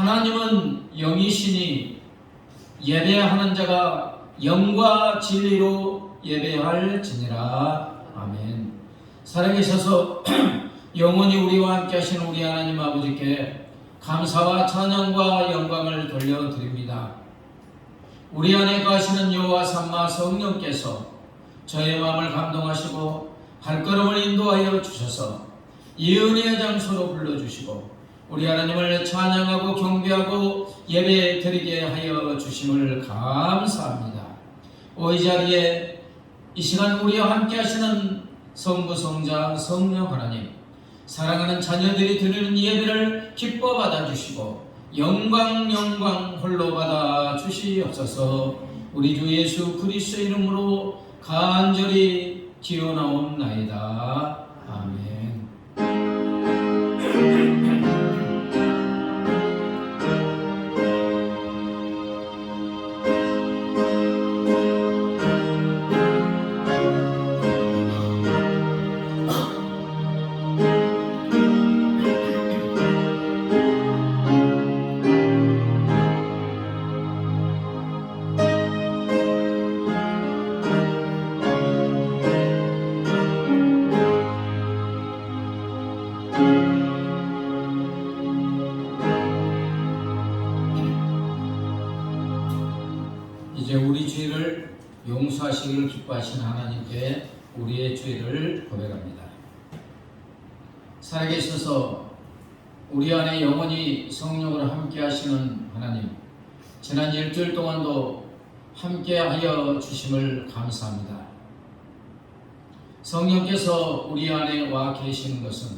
하나님은 영이시니 예배하는 자가 영과 진리로 예배할지니라. 아멘. 살아계셔서 영원히 우리와 함께 하신 우리 하나님 아버지께 감사와 찬양과 영광을 돌려드립니다. 우리 안에 거하시는 여호와 삼마 성령께서 저의 마음을 감동하시고 발걸음을 인도하여 주셔서 이 은혜의 장소로 불러주시고 우리 하나님을 찬양하고 경배하고 예배 드리게 하여 주심을 감사합니다. 이 자리에 이 시간 우리와 함께 하시는 성부 성자 성령 하나님, 사랑하는 자녀들이 드리는 예배를 기뻐 받아주시고 영광 홀로 받아 주시옵소서. 우리 주 예수 그리스도의 이름으로 간절히 기도나옵나이다. 아멘. 이제 우리 죄를 용서하시기를 기뻐하신 하나님께 우리의 죄를 고백합니다. 살아계셔서 우리 안에 영원히 성령으로 함께 하시는 하나님, 지난 일주일 동안도 함께 하여 주심을 감사합니다. 성령께서 우리 안에 와 계시는 것은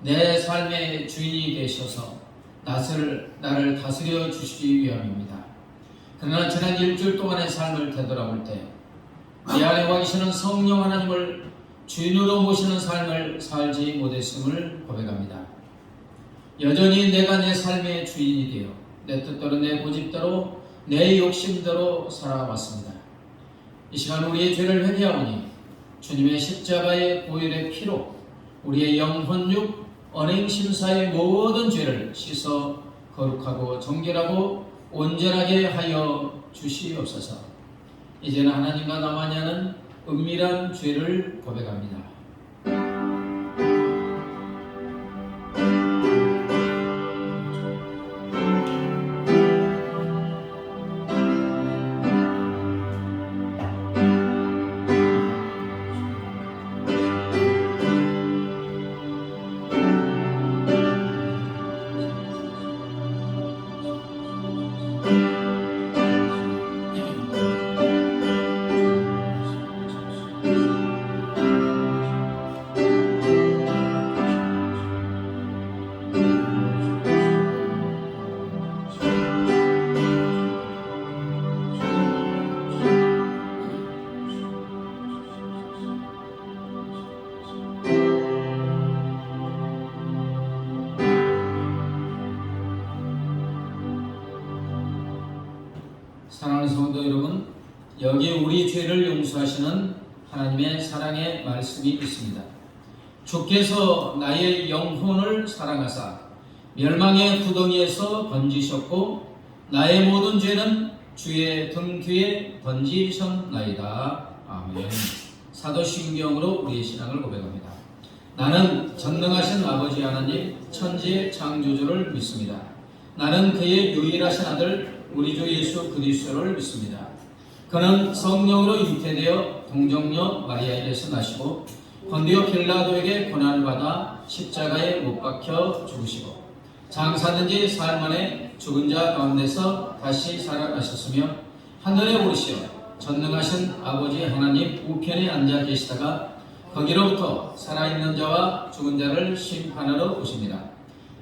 내 삶의 주인이 되셔서 나를 다스려 주시기 위함입니다. 그러나 지난 일주일 동안의 삶을 되돌아볼 때 내 안에 와 계시는 성령 하나님을 주인으로 모시는 삶을 살지 못했음을 고백합니다. 여전히 내가 내 삶의 주인이 되어 내 뜻대로 내 고집대로 내 욕심대로 살아왔습니다. 이 시간 우리의 죄를 회개하오니 주님의 십자가의 보혈의 피로 우리의 영혼 육 언행심사의 모든 죄를 씻어 거룩하고 정결하고 온전하게 하여 주시옵소서. 이제는 하나님과 나만이 하는 은밀한 죄를 고백합니다. 사랑하는 성도 여러분, 여기 우리 죄를 용서하시는 하나님의 사랑의 말씀이 있습니다. 주께서 나의 영혼을 사랑하사 멸망의 구덩이에서 건지셨고 나의 모든 죄는 주의 등 뒤에 던지셨나이다. 아멘. 사도신경으로 우리의 신앙을 고백합니다. 나는 전능하신 아버지 하나님 천지의 창조주를 믿습니다. 나는 그의 유일하신 아들 우리 주 예수 그리스도를 믿습니다. 그는 성령으로 잉태되어 동정녀 마리아에게서 나시고 본디오 빌라도에게 고난을 받아 십자가에 못 박혀 죽으시고 장사된 지 사흘 만에 죽은 자 가운데서 다시 살아나셨으며 하늘에 오르시어 전능하신 아버지 하나님 우편에 앉아 계시다가 거기로부터 살아있는 자와 죽은 자를 심판하러 오십니다.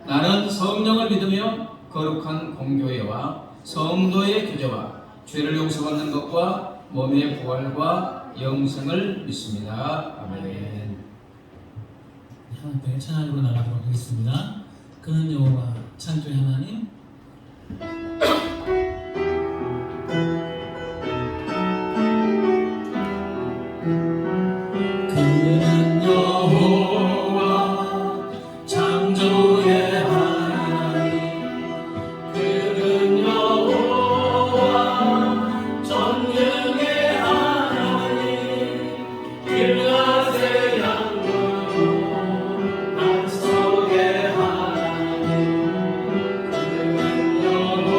나는 성령을 믿으며 거룩한 공교회와 성도의 교제와 죄를 용서받는 것과 몸의 부활과 영생을 믿습니다. 아멘. 하나님께 찬양으로 나가도록 하겠습니다. 그는 여호와 창조의 하나님. 그는 여호와 창조의 하나님. 그는 여호와 전능의 하나님. 길라세 양문 안속의 하나님. 그는 여호와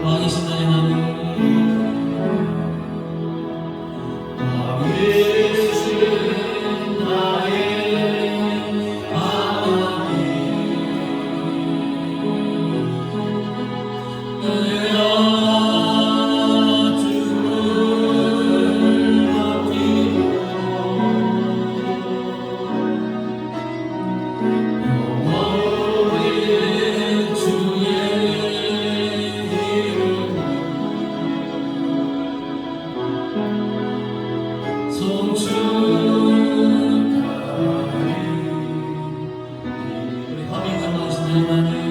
왕이신 나의 하나님 왕이신 나의 하나님 내가 주를 맡기고 영원히 주의 이름을 송축하리 우리 화평한 왕이신 하나님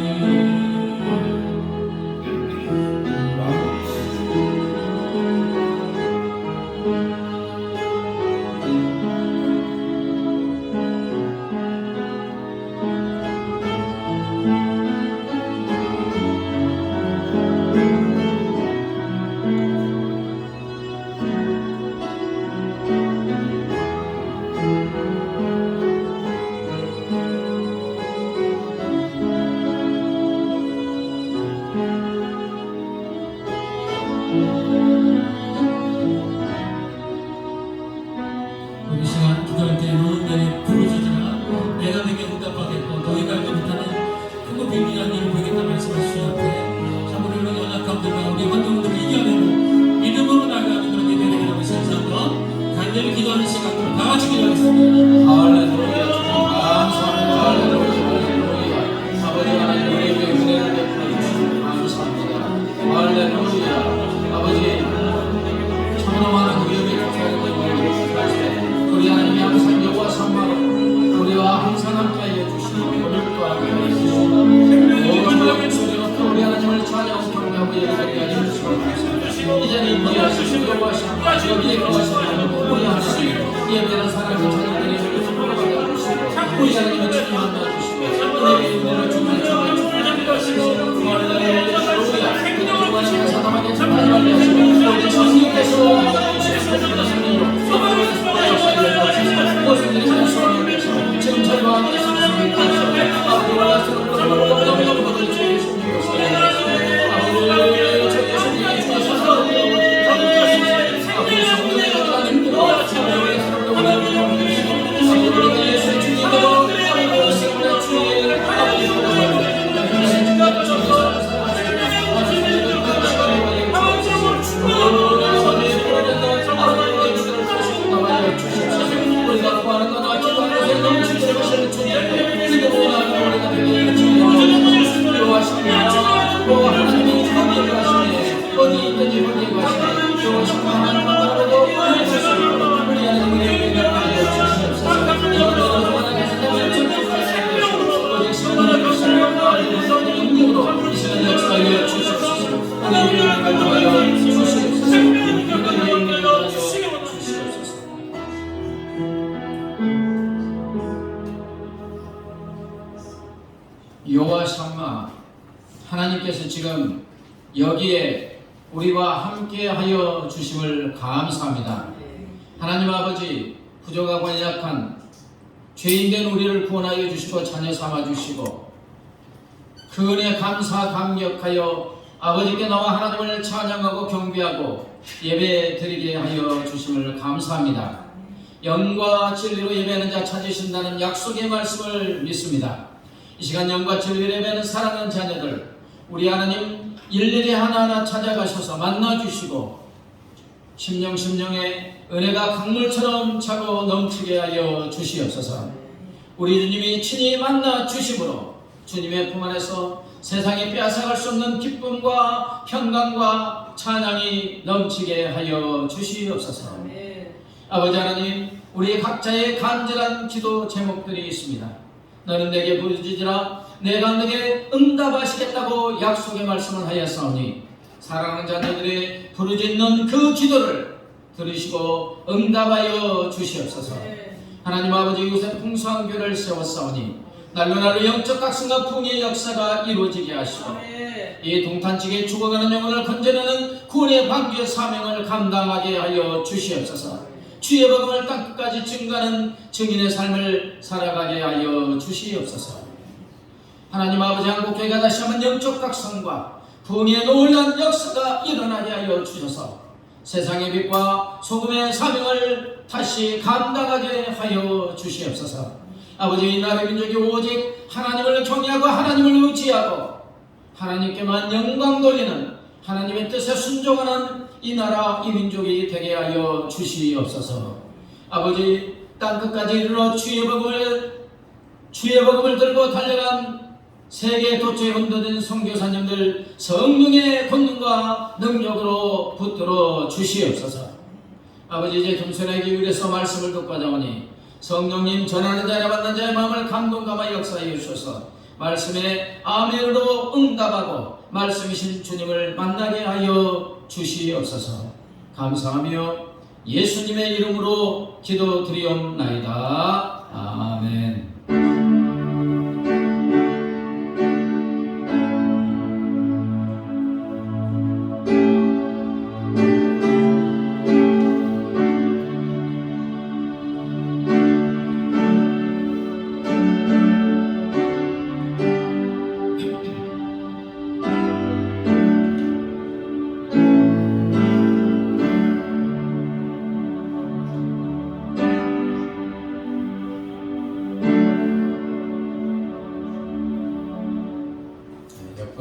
우리 시간 기도할 때 너는 내 부르짖으라 내가 내게 응답하겠고 너희가 알지 못하는 크고 비밀한 일을 보이겠다 말씀하신 주 앞에 참 우리 연약함들과 우리 환경들을 이겨내고 믿음으로 나아가는 그런 예배를 하고 있어서 한번 간절히 기도하는 시간으로 다 같이 기도하겠습니다. 할렐루야. 주님 감사합니다. 할렐루야. 아버지 하나님 우리에게 은혜를 베풀어 주시고 감사합니다. 할렐루야. 아버지 참으로 많은 위협에 쫓아오는 우리 하나님이 항상 여호와 삼마로 우리와 항상 함께하여 주시고 오늘도 함께하여 주시고 모든 목소리로 또 우리 하나님을 찬양하고 경배하고 예배하게 하여 주시옵소서. 이제는 이 하시는 여호와 삼마 여기에 거하시는 우리 하나님 예배하는 사람을 찬양드리는 것을 보러가게 하시고 우리 하나님을 주님 만나주시고 우리의 은혜를 주님 주시고 할렐루야. 그동안에 사람에게 참하지 말게 하시고 우리 주님께서 지금 저희와 함께 여호와 샴마 하나님께서 지금 여기에 우리와 함께하여 주심을 감사합니다. 하나님 아버지 부족하고 연약한 죄인된 우리를 구원하여 주시고 자녀 삼아 주시고 그 은혜 감사 감격하여 아버지께 나와 하나님을 찬양하고 경배하고 예배 드리게 하여 주심을 감사합니다. 영과 진리로 예배하는 자 찾으신다는 약속의 말씀을 믿습니다. 이 시간 영과 진리로 예배하는 사랑하는 자녀들 우리 하나님 일일이 하나하나 찾아가셔서 만나주시고 심령에 은혜가 강물처럼 차고 넘치게 하여 주시옵소서. 우리 주님이 친히 만나 주심으로 주님의 품 안에서 세상에 빼앗아갈 수 없는 기쁨과 평강과 찬양이 넘치게 하여 주시옵소서. 아버지 하나님 우리 각자의 간절한 기도 제목들이 있습니다. 너는 내게 부르짖으라 내가 내게 응답하시겠다고 약속의 말씀을 하였사오니 사랑하는 자녀들의 부르짖는 그 기도를 들으시고 응답하여 주시옵소서. 하나님 아버지 이곳에 풍성한 교회를 세웠사오니 날로 영적 각성과 풍의 역사가 이루어지게 하시고 이 동탄지기에 죽어가는 영혼을 건져내는 구원의 방주의 사명을 감당하게 하여 주시옵소서. 주의 복음을 땅끝까지 증가하는 증인의 삶을 살아가게 하여 주시옵소서. 하나님 아버지 한국교회가 다시 한번 영적 각성과 부흥의 놀라운 역사가 일어나게 하여 주셔서 세상의 빛과 소금의 사명을 다시 감당하게 하여 주시옵소서. 아버지, 이 나라의 민족이 오직 하나님을 경외하고 하나님을 의지하고 하나님께만 영광 돌리는 하나님의 뜻에 순종하는 이 나라 이 민족이 되게 하여 주시옵소서. 아버지, 땅끝까지 이르러 주의 복음을 들고 달려간 세계 도처에 혼돈된 선교사님들 성령의 권능과 능력으로 붙들어 주시옵소서. 아버지, 이제 겸손하게 기울여서 말씀을 듣고 자오니 성령님 전하는 자나 받는 자의 마음을 감동감아 역사해 주셔서 말씀에 아멘으로 응답하고 말씀이신 주님을 만나게 하여 주시옵소서. 감사하며 예수님의 이름으로 기도드리옵나이다. 아멘.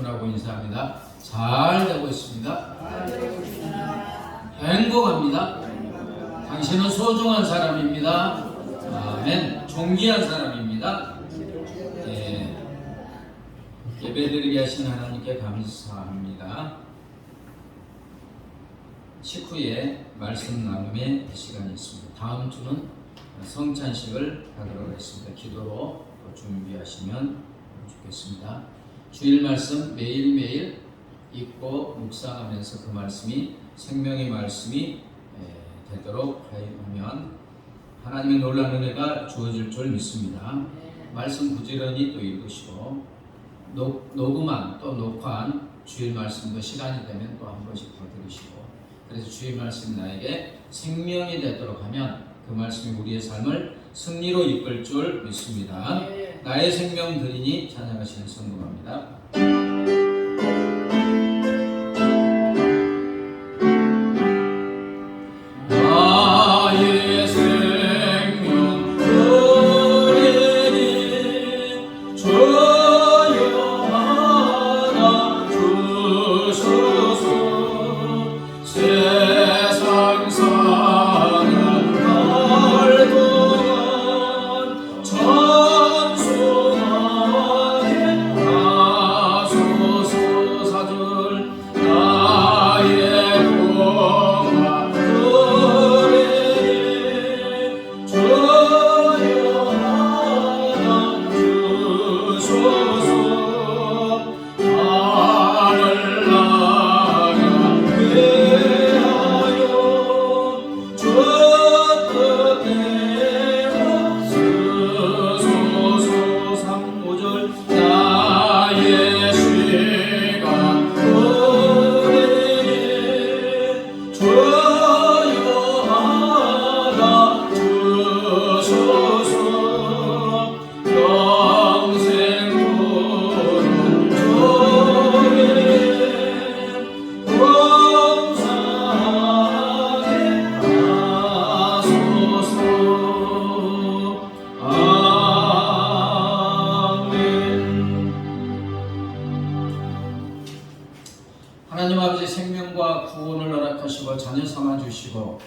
하고 인사합니다. 잘 되고 있습니다. 행복합니다. 당신은 소중한 사람입니다. 아멘. 존귀한 사람입니다. 예배드리게 하신 하나님께 감사합니다. 식후에 말씀 나눔의 시간이 있습니다. 다음 주는 성찬식을 하도록 하겠습니다. 기도로 준비하시면 좋겠습니다. 주일 말씀 매일매일 읽고 묵상하면서 그 말씀이 생명의 말씀이 되도록 하면 하나님의 놀라운 은혜가 주어질 줄 믿습니다. 말씀 부지런히 또 읽으시고 녹음한 또 녹화한 주일 말씀도 시간이 되면 또 한 번씩 더 들으시고, 그래서 주일 말씀이 나에게 생명이 되도록 하면 그 말씀이 우리의 삶을 승리로 이끌 줄 믿습니다. 나의 생명 드리니 찬양하시는 성공합니다. 하나님 아버지, 생명과 구원을 허락하시고 자녀 삼아주시고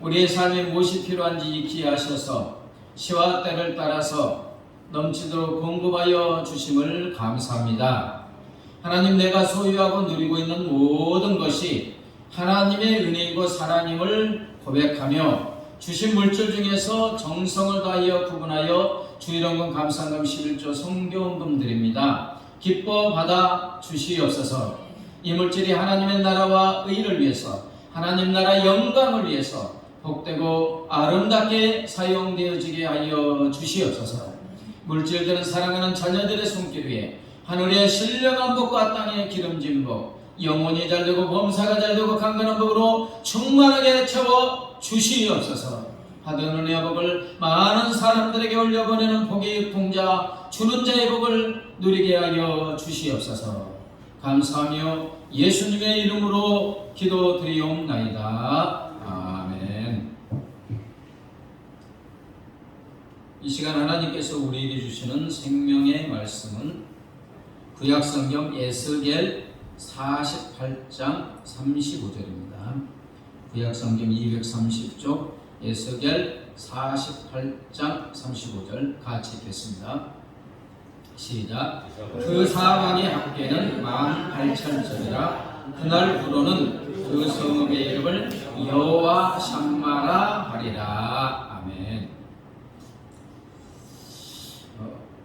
우리의 삶에 무엇이 필요한지 익히게 하셔서 시와 때를 따라서 넘치도록 공급하여 주심을 감사합니다. 하나님, 내가 소유하고 누리고 있는 모든 것이 하나님의 은혜이고 사랑임을 고백하며 주신 물질 중에서 정성을 다하여 구분하여 주일원금 감사금 11조 성교원금 드립니다. 기뻐 받아 주시옵소서. 이 물질이 하나님의 나라와 의를 위해서, 하나님 나라 영광을 위해서 복되고 아름답게 사용되어지게 하여 주시옵소서. 물질들은 사랑하는 자녀들의 손길 위에 하늘의 신령한 복과 땅의 기름진 복, 영혼이 잘되고 범사가 잘되고 강건한 복으로 충만하게 채워 주시옵소서. 받은 은혜의 복을 많은 사람들에게 올려보내는 복의 풍자 주는 자의 복을 누리게 하여 주시옵소서. 감사하며 예수님의 이름으로 기도드리옵나이다. 아멘. 이 시간 하나님께서 우리에게 주시는 생명의 말씀은 구약성경 에스겔 48장 35절입니다. 구약성경 230쪽 에스겔 48장 35절 같이 읽겠습니다. 시작. 그 사방의 합계는 18,000절이라 그날부로는 그 성읍의 이름을 여호와 샴마라 하리라. 아멘.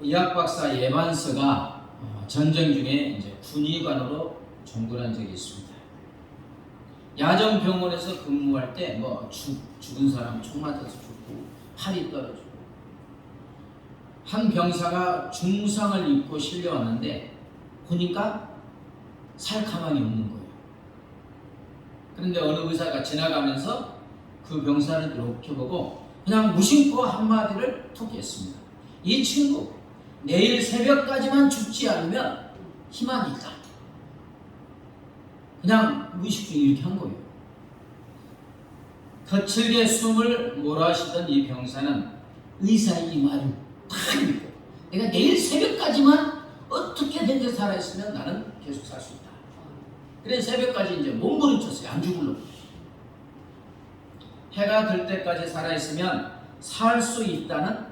의학 박사 예반스가 전쟁 중에 이제 군의관으로 종군한 적이 있습니다. 야전 병원에서 근무할 때 뭐 죽은 사람 총 맞아서 죽고 팔이 떨어지고 한 병사가 중상을 입고 실려왔는데 보니까 살가만히 없는 거예요. 그런데 어느 의사가 지나가면서 그 병사를 이렇게 보고 그냥 무심코 한마디를 툭 했습니다. 이 친구 내일 새벽까지만 죽지 않으면 희망이 있다. 그냥 무의식 중에 이렇게 한 거예요. 거칠게 숨을 몰아쉬던 이 병사는 의사의 이 말을 딱 믿고 내가 내일 새벽까지만 어떻게든지 살아있으면 나는 계속 살 수 있다. 그래서 새벽까지 이제 몸부림쳤어요. 안 죽으려고. 해가 들 때까지 살아있으면 살 수 있다는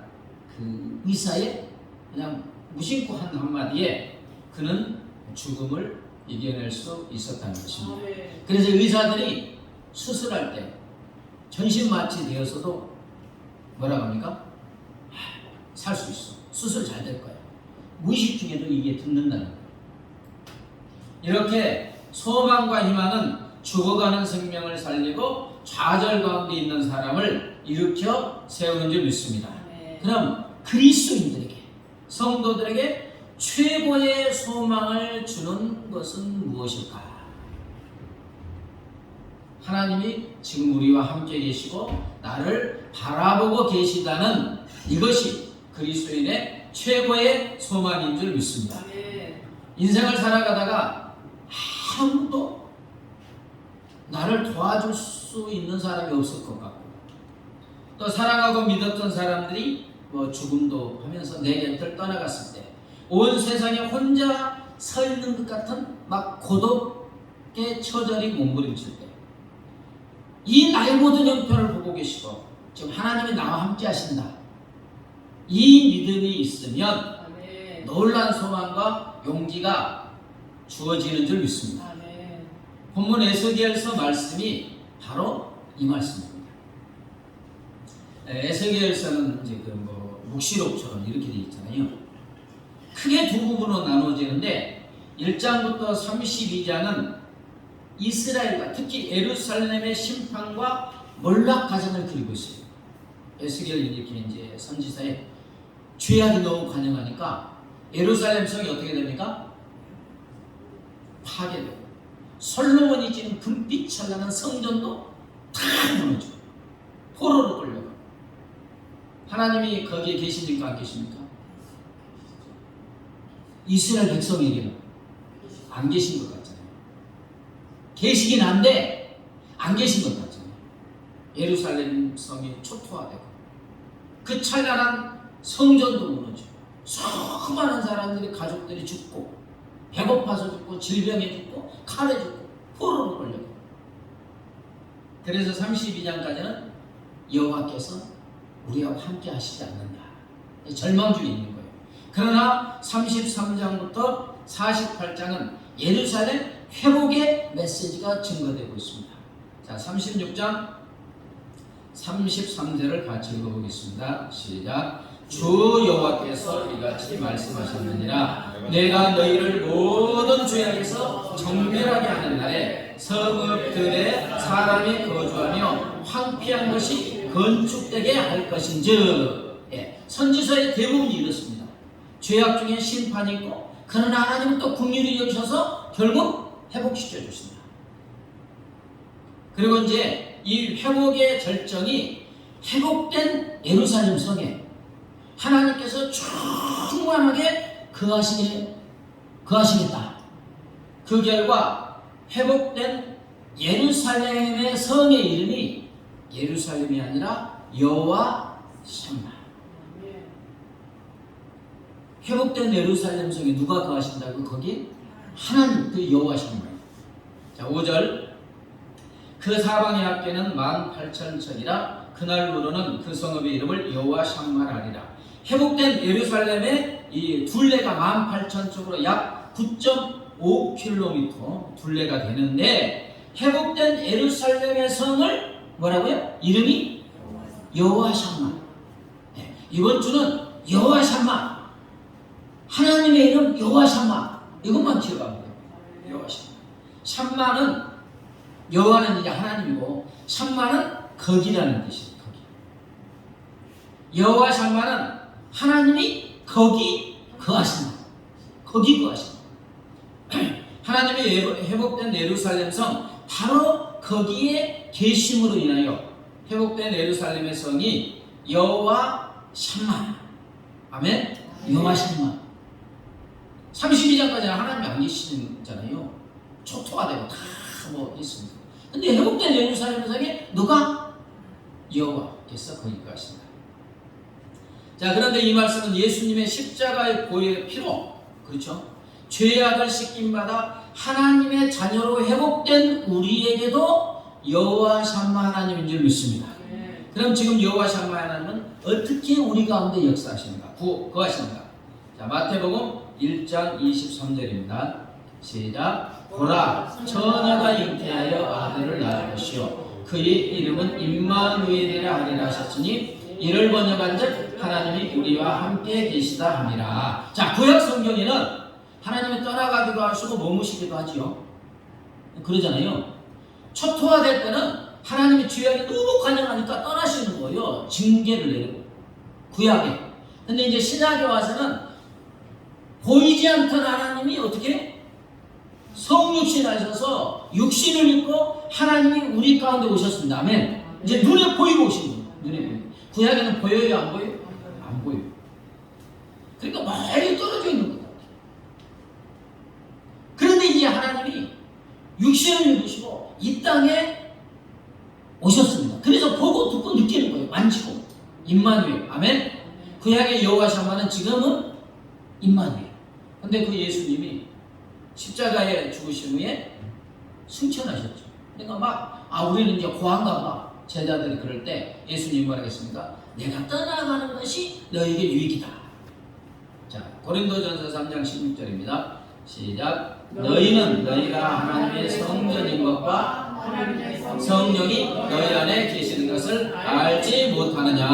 그 의사의 그냥 무심코 한 한마디에 그는 죽음을 이겨낼 수 있었다는 것입니다. 그래서 의사들이 수술할 때 전신 마취되어서도 뭐라고 합니까? 살 수 있어. 수술 잘 될 거야. 무의식 중에도 이게 듣는다는 거예요. 이렇게 소망과 희망은 죽어가는 생명을 살리고 좌절 가운데 있는 사람을 일으켜 세우는 줄 믿습니다. 그럼 그리스도인들에게, 성도들에게 최고의 소망을 주는 것은 무엇일까? 하나님이 지금 우리와 함께 계시고 나를 바라보고 계시다는 이것이 그리스도인의 최고의 소망인 줄 믿습니다. 인생을 살아가다가 아무도 나를 도와줄 수 있는 사람이 없을 것 같고 또 사랑하고 믿었던 사람들이 뭐 죽음도 하면서 내 곁을 떠나갔을 때 온 세상에 혼자 서 있는 것 같은 막 고독에 처절히 몸부림칠 때 이 나의 모든 형편을 보고 계시고 지금 하나님이 나와 함께 하신다. 이 믿음이 있으면 놀라운 소망과 용기가 주어지는 줄 믿습니다. 본문 에스겔서 말씀이 바로 이 말씀입니다. 에스겔서는 이제 그 뭐 묵시록처럼 이렇게 되어 있잖아요. 크게 두 부분으로 나누어지는데 1장부터 32장은 이스라엘과 특히 예루살렘의 심판과 몰락 과정을 그리고 있어요. 에스겔 이렇게 이제 선지자의 죄악이 너무 관영하니까 예루살렘 성이 어떻게 됩니까? 파괴되고 솔로몬이 지은 금빛 찬란한 성전도 다 무너지고 포로로 끌려가고 하나님이 거기에 계십니까? 안 계십니까? 이스라엘 백성에게는 안 계신 것 같잖아요. 계시긴 한데 안 계신 것 같잖아요. 예루살렘 성이 초토화되고 그 찬란한 성전도 무너지고 수많은 사람들이 가족들이 죽고 배고파서 죽고 질병에 죽고 칼에 죽고 포로로 걸려고 그래서 32장까지는 여호와께서 우리와 함께 하시지 않는다. 절망 중에 있는 거예요. 그러나 33장부터 48장은 예루살렘 회복의 메시지가 증거되고 있습니다. 자, 36장 33절을 같이 읽어보겠습니다. 시작. 주 여호와께서 이같이 말씀하셨느니라. 내가 너희를 모든 죄악에서 정멸하게 하는 날에 성읍들에 사람이 거주하며 황폐한 것이 건축되게 할 것인즉. 선지서의 대부분이 이렇습니다. 죄악 중에 심판이 있고 그러나 하나님은 또 긍휼히 여기셔서 결국 회복시켜 주십니다. 그리고 이제 이 회복의 절정이 회복된 예루살렘 성에 하나님께서 충만하게 거하시겠다. 그 결과 회복된 예루살렘의 성의 이름이 예루살렘이 아니라 여호와 샴마. 회복된 예루살렘 성에 누가 거하신다고? 거기 하나님, 그 여호와 샴마. 자, 5절. 그 사방의 합계는 18,000척이라 그날부로는 그 성읍의 이름을 여호와 샴마라 하리라. 회복된 예루살렘의 이 둘레가 18,000척으로 약 9.5km 둘레가 되는데, 회복된 예루살렘의 성을 뭐라고요? 이름이 여호와 샴마. 네, 이번 주는 여호와 샴마, 하나님의 이름 여호와 샴마, 이것만 기억하면 돼요. 여호와 샴마. 샴마는, 여호와는 이제 하나님이고 샴마는 거기라는 뜻이에요. 거기. 여호와 샴마는 하나님이 거기 거하신다. 거기 거하신다. 하나님의 회복된 예루살렘 성, 바로 거기에 계심으로 인하여 회복된 예루살렘의 성이 여호와 샴마. 아멘. 여호와 샴마. 32장까지는 하나님이 안 계시잖아요. 초토화되고 다 뭐 있습니다. 근데 회복된 예루살렘 성에 누가? 여호와께서 거기 가신다. 자, 그런데 이 말씀은 예수님의 십자가의 보혈의 피로, 그렇죠? 죄악을 씻김받아 하나님의 자녀로 회복된 우리에게도 여호와 샴마 하나님인 줄 믿습니다. 그럼 지금 여호와 샴마 하나님은 어떻게 우리 가운데 역사하시는가? 거하시는가? 자, 마태복음 1장 23절입니다. 시작. 보라, 처녀가 잉태하여 아들을 낳을 것이요 그의 이름은 임마누엘이라 하리라 하셨으니, 이를 번역한즉 하나님이 우리와 함께 계시다 함이라. 자, 구약 성경에는 하나님이 떠나가기도 하시고 머무시기도 하지요. 그러잖아요. 초토화될 때는 하나님이 죄악이 너무 관영하니까 떠나시는 거예요. 징계를 내리고, 구약에. 근데 이제 신약에 와서는 보이지 않던 하나님이 어떻게 성육신 하셔서 육신을 입고 하나님이 우리 가운데 오셨습니다. 아멘. 이제 눈에 보이고 오신 거예요. 눈에 보이고. 구약에는 보여요, 안 보여요? 안 보여요. 그러니까 많이 떨어져 있는 것 같아요. 그런데 이제 하나님이 육신을 입으시고 이 땅에 오셨습니다. 그래서 보고 듣고 느끼는 거예요. 만지고. 임마누엘. 아멘. 구약의 여호와 샴마는 지금은 임마누엘. 근데 그 예수님이 십자가에 죽으신 후에 승천하셨죠. 그러니까 우리는 이제 고한가 봐. 제자들이 그럴 때 예수님 뭐라 했습니까? 내가 떠나가는 것이 너에게 유익이다. 자, 고린도전서 3장 16절입니다. 시작. 너희는 너희가 하나님의 성전인 것과 성령이 너희 안에 계시는 것을 알지 못하느냐.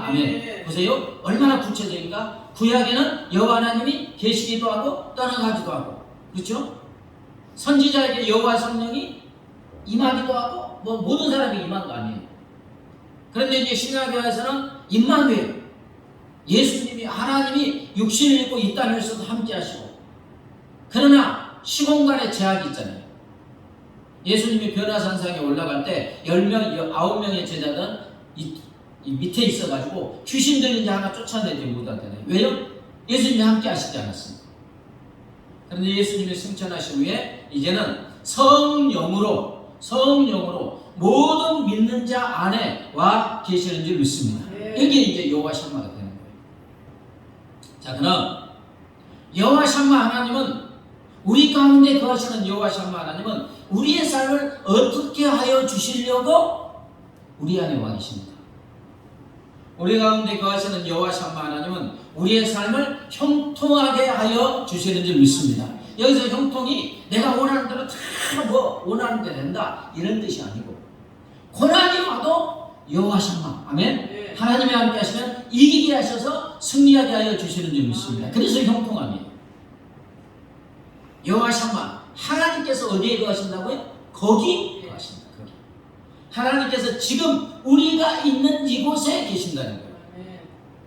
아멘. 보세요. 얼마나 구체적인가? 구약에는 여호와 하나님이 계시기도 하고 떠나가기도 하고, 그렇죠? 선지자에게 여호와 성령이 임하기도 하고 뭐 모든 사람이 임한 거 아니에요. 그런데 이제 신약교회에서는 임마누엘, 예수님이, 하나님이 육신을 입고 이 땅에서도 함께 하시고, 그러나 시공간에 제약이 있잖아요. 예수님이 변화산상에 올라갈 때 10명, 9명의 제자들은 이 밑에 있어가지고 귀신 들린 자 하나 쫓아내지 못하잖아요. 왜요? 예수님이 함께 하시지 않았습니다. 그런데 예수님이 승천하신 후에 이제는 성령으로 모든 믿는 자 안에 와 계시는 줄 믿습니다. 여기에 이제 여호와 샴마가 되는 거예요. 자, 그럼 여호와 샴마 하나님은, 우리 가운데 거하시는 여호와 샴마 하나님은 우리의 삶을 어떻게 하여 주시려고 우리 안에 와 계십니다. 우리 가운데 거하시는 여호와 샴마 하나님은 우리의 삶을 형통하게 하여 주시는 줄 믿습니다. 여기서 형통이 내가 원하는 대로 다 원하는 대로 된다, 이런 뜻이 아니고, 고난이 와도 여호와 샴마, 아멘. 하나님이 함께 하시면 이기게 하셔서 승리하게 하여 주시는 줄 믿습니다. 그래서 형통함이에요. 여호와 샴마, 하나님께서 어디에 거하신다고요? 거기 거하신다. 거기. 하나님께서 지금 우리가 있는 이곳에 계신다는 거예요.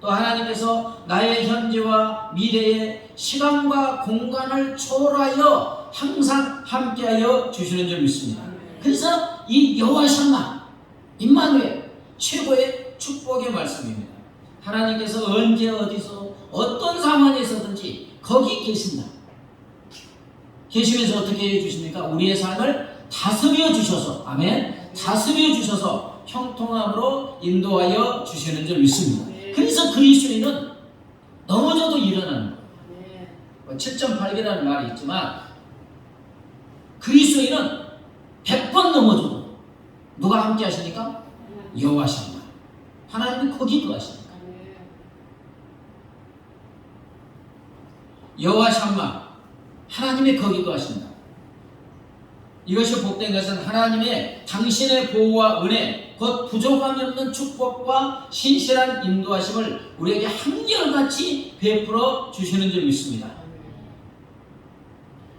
또 하나님께서 나의 현재와 미래의 시간과 공간을 초월하여 항상 함께하여 주시는 줄 믿습니다. 그래서 이 여호와 샴마, 임마누엘, 최고의 축복의 말씀입니다. 하나님께서 언제 어디서 어떤 상황에서든지 거기 계신다. 계시면서 어떻게 해주십니까? 우리의 삶을 다스려 주셔서, 아멘, 다스려 주셔서 형통함으로 인도하여 주시는 줄 믿습니다. 그래서 그리스도인은 넘어져도 일어나는 거예요. 7.8개라는 말이 있지만 그리스도인은 100번 넘어져도 누가 함께 하십니까? 여호와십니다. 하나님은 거기 거하십니까? 여호와 샴마, 하나님의 거기 거하십니다. 이것이 복된 것은 하나님의 당신의 보호와 은혜, 곧 부족함이 없는 축복과 신실한 인도하심을 우리에게 한결같이 베풀어 주시는 줄 믿습니다.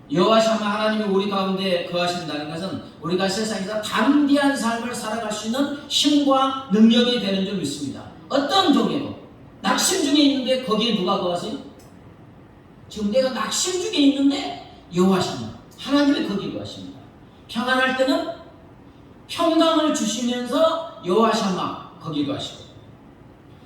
여호와 샴마, 하나님이 우리 가운데 거하신다는 것은 우리가 세상에서 담대한 삶을 살아갈 수 있는 힘과 능력이 되는 줄 믿습니다. 어떤 종에도 낙심 중에 있는데 거기에 누가 거하세요? 지금 내가 낙심 중에 있는데 여호와 샴마, 하나님이 거기에 거하십니다. 평안할 때는 평강을 주시면서 여호와 샴마 거기에 거하시고,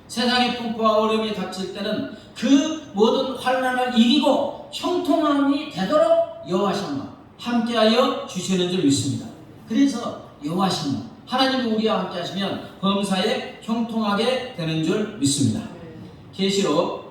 세상의 풍파와 어려움이 닥칠 때는 그 모든 환난을 이기고 형통함이 되도록 여호와 샴마 함께하여 주시는 줄 믿습니다. 그래서 여호와 샴마, 하나님이 우리와 함께 하시면 범사에 형통하게 되는 줄 믿습니다. 계시록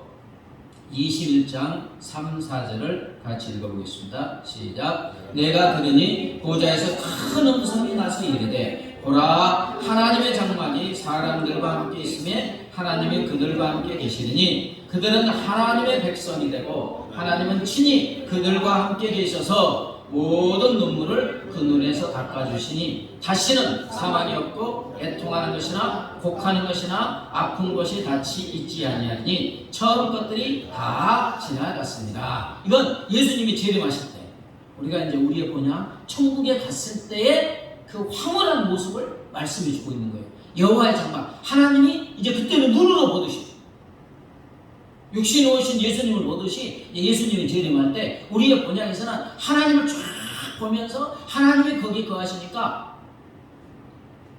21장 3, 4절을 같이 읽어보겠습니다. 시작. 내가 들으니 보좌에서 큰 음성이 나서 이르되, 보라, 하나님의 장막이 사람들과 함께 있음에 하나님이 그들과 함께 계시리니 그들은 하나님의 백성이 되고 하나님은 친히 그들과 함께 계셔서 모든 눈물을 그 눈에서 닦아주시니 다시는 사망이 없고 애통하는 것이나 곡하는 것이나 아픈 것이 다시 있지 아니하니 처음 것들이 다 지나갔습니다. 이건 예수님이 재림하실 때, 우리가 이제 우리의 본향 천국에 갔을 때의 그 황홀한 모습을 말씀해 주고 있는 거예요. 여호와의 장막, 하나님이 이제 그때는 눈으로 보듯이, 육신 오신 예수님을 보듯이 예수님이 재림할 때 우리의 본향에서는 하나님을 쫙 보면서 하나님이 거기 거하시니까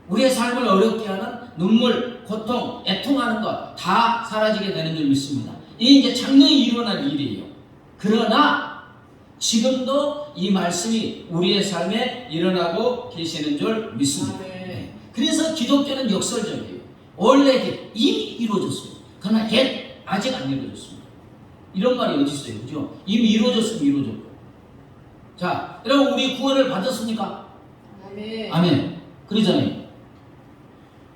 우리의 삶을 어렵게 하는 눈물, 고통, 애통하는 것 다 사라지게 되는 줄 믿습니다. 이게 이제 장래에 일어날 일이에요. 그러나 지금도 이 말씀이 우리의 삶에 일어나고 계시는 줄 믿습니다. 네. 그래서 기독교는 역설적이에요. 원래 이미 이루어졌어요. 그러나 아직 안 이루어졌습니다. 이런 말이 어디 있어요, 그죠? 이미 이루어졌으면 이루어졌고. 자, 여러분, 우리 구원을 받았습니까? 아멘. 아멘. 그러잖아요.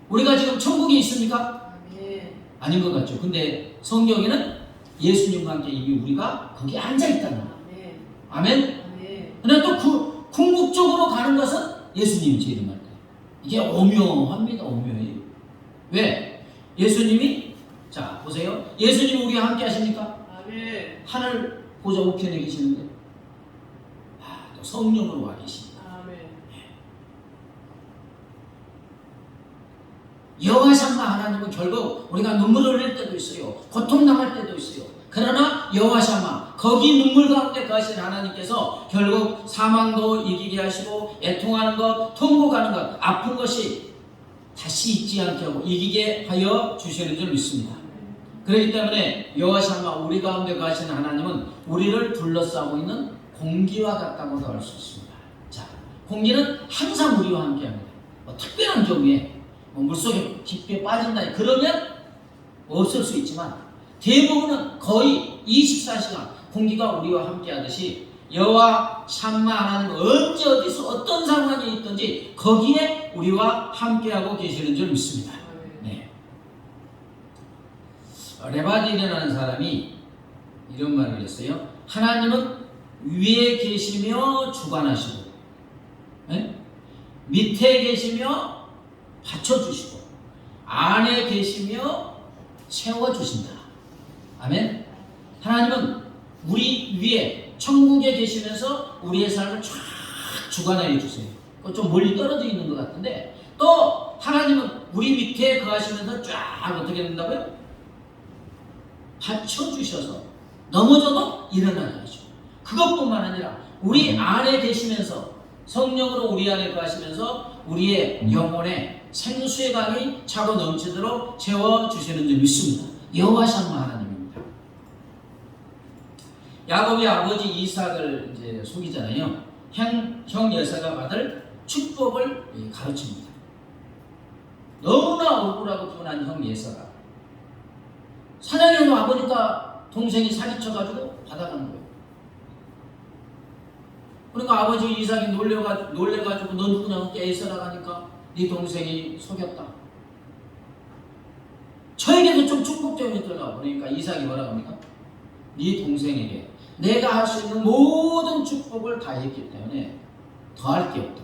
우리가 지금 천국에 있습니까? 아멘. 아닌 것 같죠. 근데 성경에는 예수님과 함께 이미 우리가 거기 앉아 있다는 거예요. 아멘. 아멘. 그런데 또 궁극적으로 가는 것은 예수님이 재림할 때. 이게 오묘합니다. 오묘해요. 왜? 예수님이, 자 보세요. 예수님이 우리와 함께 하십니까? 아멘. 하늘 보좌 우편에 계시는데, 또 성령으로 와 계십니다. 아멘. 여호와 샴마, 하나님은 결국 우리가 눈물을 흘릴 때도 있어요. 고통당할 때도 있어요. 그러나 여호와 샴마, 거기 눈물 가운데 거하신 하나님께서 결국 사망도 이기게 하시고 애통하는 것, 통곡하는 것, 아픈 것이 다시 있지 않게 하고 이기게 하여 주시는 줄 믿습니다. 그렇기 때문에 여호와 샴마, 우리 가운데 거하신 하나님은 우리를 둘러싸고 있는 공기와 같다고도 할 수 있습니다. 자, 공기는 항상 우리와 함께합니다. 특별한 경우에 물속에 깊게 빠진다, 그러면 없을 수 있지만 대부분은 거의 24시간 공기가 우리와 함께하듯이 여호와 샴마 하나님은 언제 어디서 어떤 상황에 있든지 거기에 우리와 함께하고 계시는 줄 믿습니다. 네. 레바디라는 사람이 이런 말을 했어요. 하나님은 위에 계시며 주관하시고, 네? 밑에 계시며 받쳐주시고, 안에 계시며 채워주신다. 아멘. 하나님은 우리 위에 천국에 계시면서 우리의 삶을 쫙 주관하여 주세요. 좀 멀리 떨어져 있는 것 같은데, 또 하나님은 우리 밑에 거하시면서 쫙 어떻게 된다고요? 받쳐주셔서 넘어져도 일어나게 하죠. 그것뿐만 아니라 우리 안에 계시면서 성령으로 우리 안에 거하시면서 우리의 영혼에 생수의 강이 차고 넘치도록 채워주시는 줄 믿습니다. 여호와 샴마 하나님입니다. 야곱이 아버지 이삭을 이제 속이잖아요. 형 예사가 받을 축복을 가르칩니다. 너무나 억울하고 분한 형 예사가 사냥해도 아버지가 동생이 사기쳐가지고 받아간 거예요. 그러니까 아버지 이삭이 놀래가지고 너 누구냐고 깨있어라 하니까 네 동생이 속였다. 저에게도 좀 축복 좀 해달라고. 그러니까 이삭이 뭐라고 합니까? 네 동생에게 내가 할 수 있는 모든 축복을 다 했기 때문에 더 할 게 없다.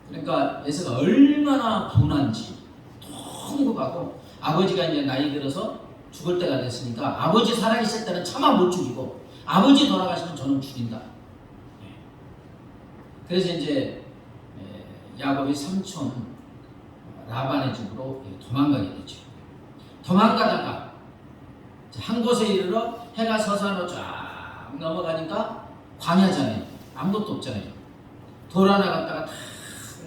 그러니까 에서가 얼마나 분한지 통곡하고 아버지가 이제 나이 들어서 죽을 때가 됐으니까 아버지 살아있을 때는 차마 못 죽이고 아버지 돌아가시면 저는 죽인다. 그래서 이제 야곱이 삼촌 라반의 집으로 도망가게 되죠. 도망가다가 한 곳에 이르러 해가 서산으로 쫙 넘어가니까 광야잖아요. 아무것도 없잖아요. 돌 하나 갖다가 탁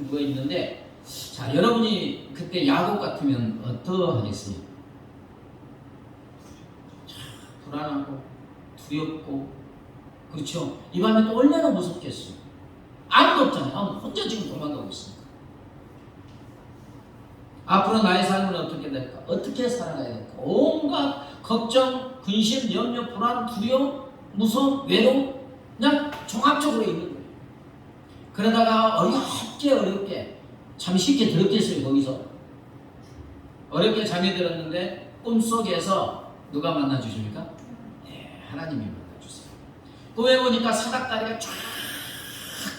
누워 있는데, 자 여러분이 그때 야곱 같으면 어떠하겠어요? 불안하고 두렵고, 그렇죠? 이 밤에 또 얼마나 무섭겠어요. 아무도 없잖아요. 혼자 지금 도망가고 있으니까. 앞으로 나의 삶은 어떻게 될까? 어떻게 살아가야 될까? 온갖 걱정, 근심, 염려, 불안, 두려움, 무서움, 외로움, 그냥 종합적으로 있는 거예요. 그러다가 어렵게 잠이 쉽게 들었겠어요. 거기서 어렵게 잠이 들었는데 꿈속에서 누가 만나주십니까? 네, 하나님이 만나주세요. 꿈에 보니까 사닥다리가 쫙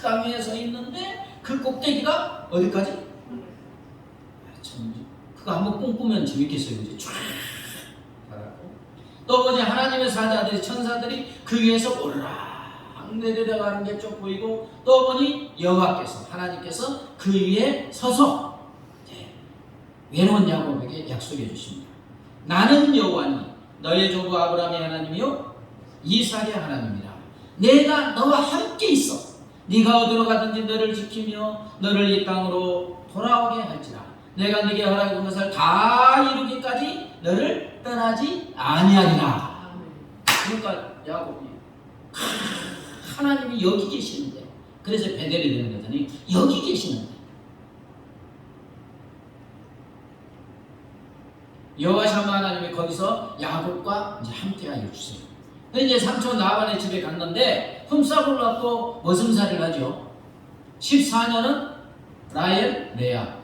땅 위에 서 있는데 그 꼭대기가 어디까지? 그거 한번 꿈꾸면 재밌겠어요. 이제 쫙 가라고. 또 뭐지? 하나님의 사자들이, 천사들이 그 위에서 오르락 내려가는 게 쭉 보이고, 또 보니 여호와께서, 하나님께서 그 위에 서서 외로운 야곱에게 약속해 주십니다. 나는 여호와니 너의 조부 아브라함의 하나님이요 이삭의 하나님이라. 내가 너와 함께 있어. 네가 어디로 가든지 너를 지키며 너를 이 땅으로 돌아오게 할지라. 내가 네게 허락해 준 것을 다 이루기까지 너를 떠나지 아니하리라. 그러니까 야곱이 하나님이 여기 계시는데, 그래서 베델이 되는 거잖아요. 여기 계시는데 여호와 샤마 하나님이 거기서 야곱과 이제 함께하여 주세요. 이제 삼촌 라반의 집에 갔는데 흠싹을 낳고 머슴살이를 하죠. 14년은 라헬, 레아,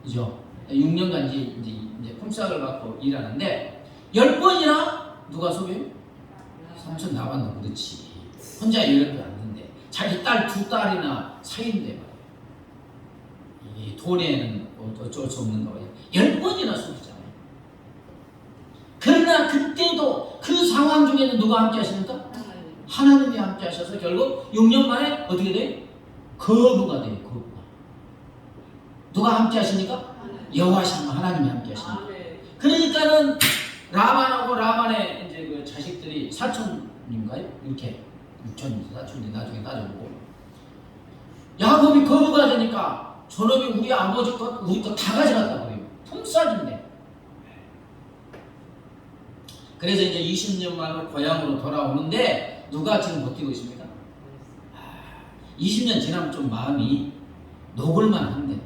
그죠? 6년간 이제 흠싹을 받고 일하는데 10번이나 누가 속여요? 삼촌 라반도 그렇지. 혼자 10번 왔는데 자기 딸 2딸이나 사인데 말이에요. 이 돈에는 어쩔 수 없는 거예요. 10번이나 속이잖아요. 그러나 그때도 그 상황 중에는 누가 함께 하십니까? 하나님이 함께 하셔서 결국 6년 만에 어떻게 돼요? 거부가 돼요. 거부가. 누가 함께 하십니까? 여호와 샤마 하나님이 함께 하십니다. 그러니까는 라반하고 라반의 이제 그 자식들이 사촌인가요? 이렇게 육촌인지 사촌인지 나중에 따져보고, 야곱이 거부가 되니까 저놈이 우리 아버지 것 우리 것 다 가져갔다 그래요. 품삯인데. 그래서 이제 20년 만에 고향으로 돌아오는데 누가 지금 버티고 있습니까? 20년 지나면 좀 마음이 녹을만한데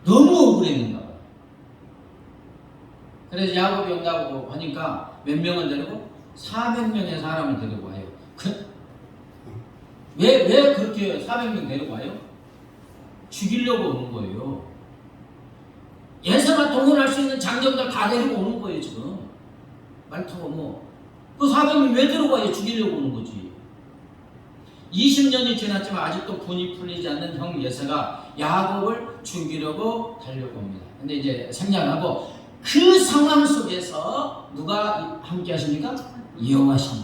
너무 억울했는가 봐요. 그래서 야곱이 온다고 하니까 몇 명을 데리고 400명의 사람을 데리고 와요. 왜 그렇게 400명 데리고 와요? 죽이려고 오는 거예요. 예서가 동원할 수 있는 장정들 다 데리고 오는 거예요. 지금 말투가 그 400명 왜 데려가요? 죽이려고 오는 거지. 20년이 지났지만 아직도 분이 풀리지 않는 형 예서가 야곱을 죽이려고 달려옵니다. 근데 이제 생략하고, 그 상황 속에서 누가 함께 하십니까? 여호와 샤마.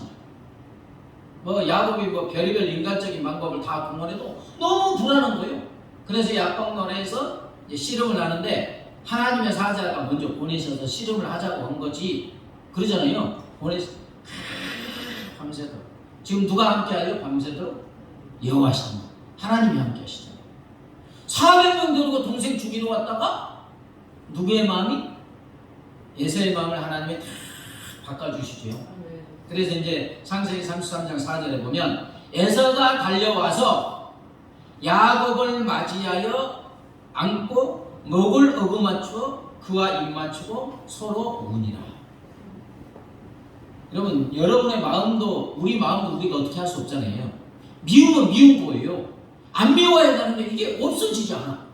야곱이 별의별 인간적인 방법을 다 동원해도 너무 불안한 거예요. 그래서 야방론에서 씨름을 하는데 하나님의 사자가 먼저 보내셔서 씨름을 하자고 한 거지. 그러잖아요. 밤새도록. 지금 누가 함께하요? 밤새도록? 여호와 샤마 하나님이 함께 하시잖아요. 400명 데리고 동생 죽이러 왔다가 누구의 마음이? 예서의 마음을 하나님이 다 바꿔주시죠. 그래서 이제 창세기 33장 4절에 보면 에서가 달려와서 야곱을 맞이하여 안고 목을 어루맞추어 그와 입맞추고 서로 우니라. 여러분, 여러분의 마음도 우리 마음도 우리가 어떻게 할 수 없잖아요. 미우면 미운 거예요. 안 미워야 되는데 이게 없어지지 않아.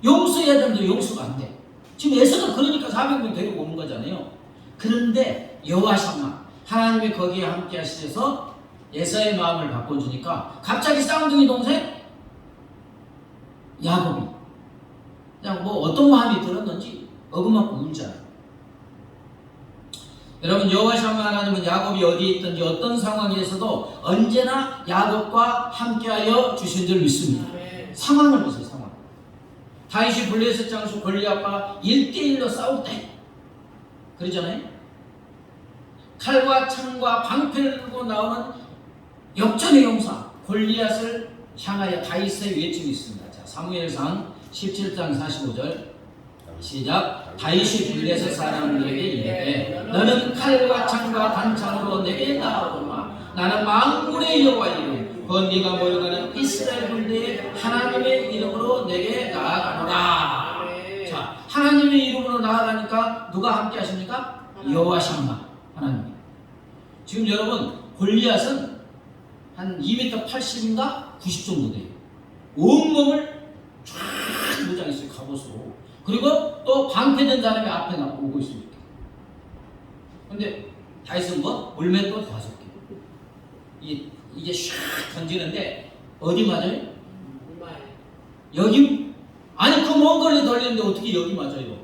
용서해야 되는데 용서가 안 돼. 지금 에서가 그러니까 400명 데리고 오는 거잖아요. 그런데 여호와 샴마 하나님이 거기에 함께 하시셔서 에서의 마음을 바꿔주니까 갑자기 쌍둥이 동생 야곱이 그냥 뭐 어떤 마음이 들었는지 어금하고 울잖아요. 여러분, 여호와 샴마 하나님은 야곱이 어디에 있든지 어떤 상황에서도 언제나 야곱과 함께하여 주신 줄 믿습니다. 상황을 보세요. 상황. 다윗이 블레셋 장수 골리앗과 1대1로 싸울 때 그러잖아요. 칼과 창과 방패를 들고 나오는 역전의 용사 골리앗을 향하여 다윗의 외침이 있습니다. 자, 사무엘상 17장 45절 시작. 다윗이 블레셋 사람들에게 이르되 너는 칼과 창과 단창으로 내게 나아오마. 나는 만군의 여호와 이름 곧 네가 모여가는 이스라엘 군대의 하나님의 이름으로 내게 나아가노라. 자, 하나님의 이름으로 나아가니까 누가 함께 하십니까? 여호와 샴마 하나님. 지금 여러분, 골리앗은 한 2m 80인가 90 정도 돼요. 온몸을 쫙 무장했어요. 갑옷으로. 그리고 또 방패된 사람이 앞에 오고 있습니다. 근데 다윗은 뭐? 물맷돌 5개. 이게 샥 던지는데 어디 맞아요? 여기? 아니 그 먼 거리 돌리는데 어떻게 여기 맞아요?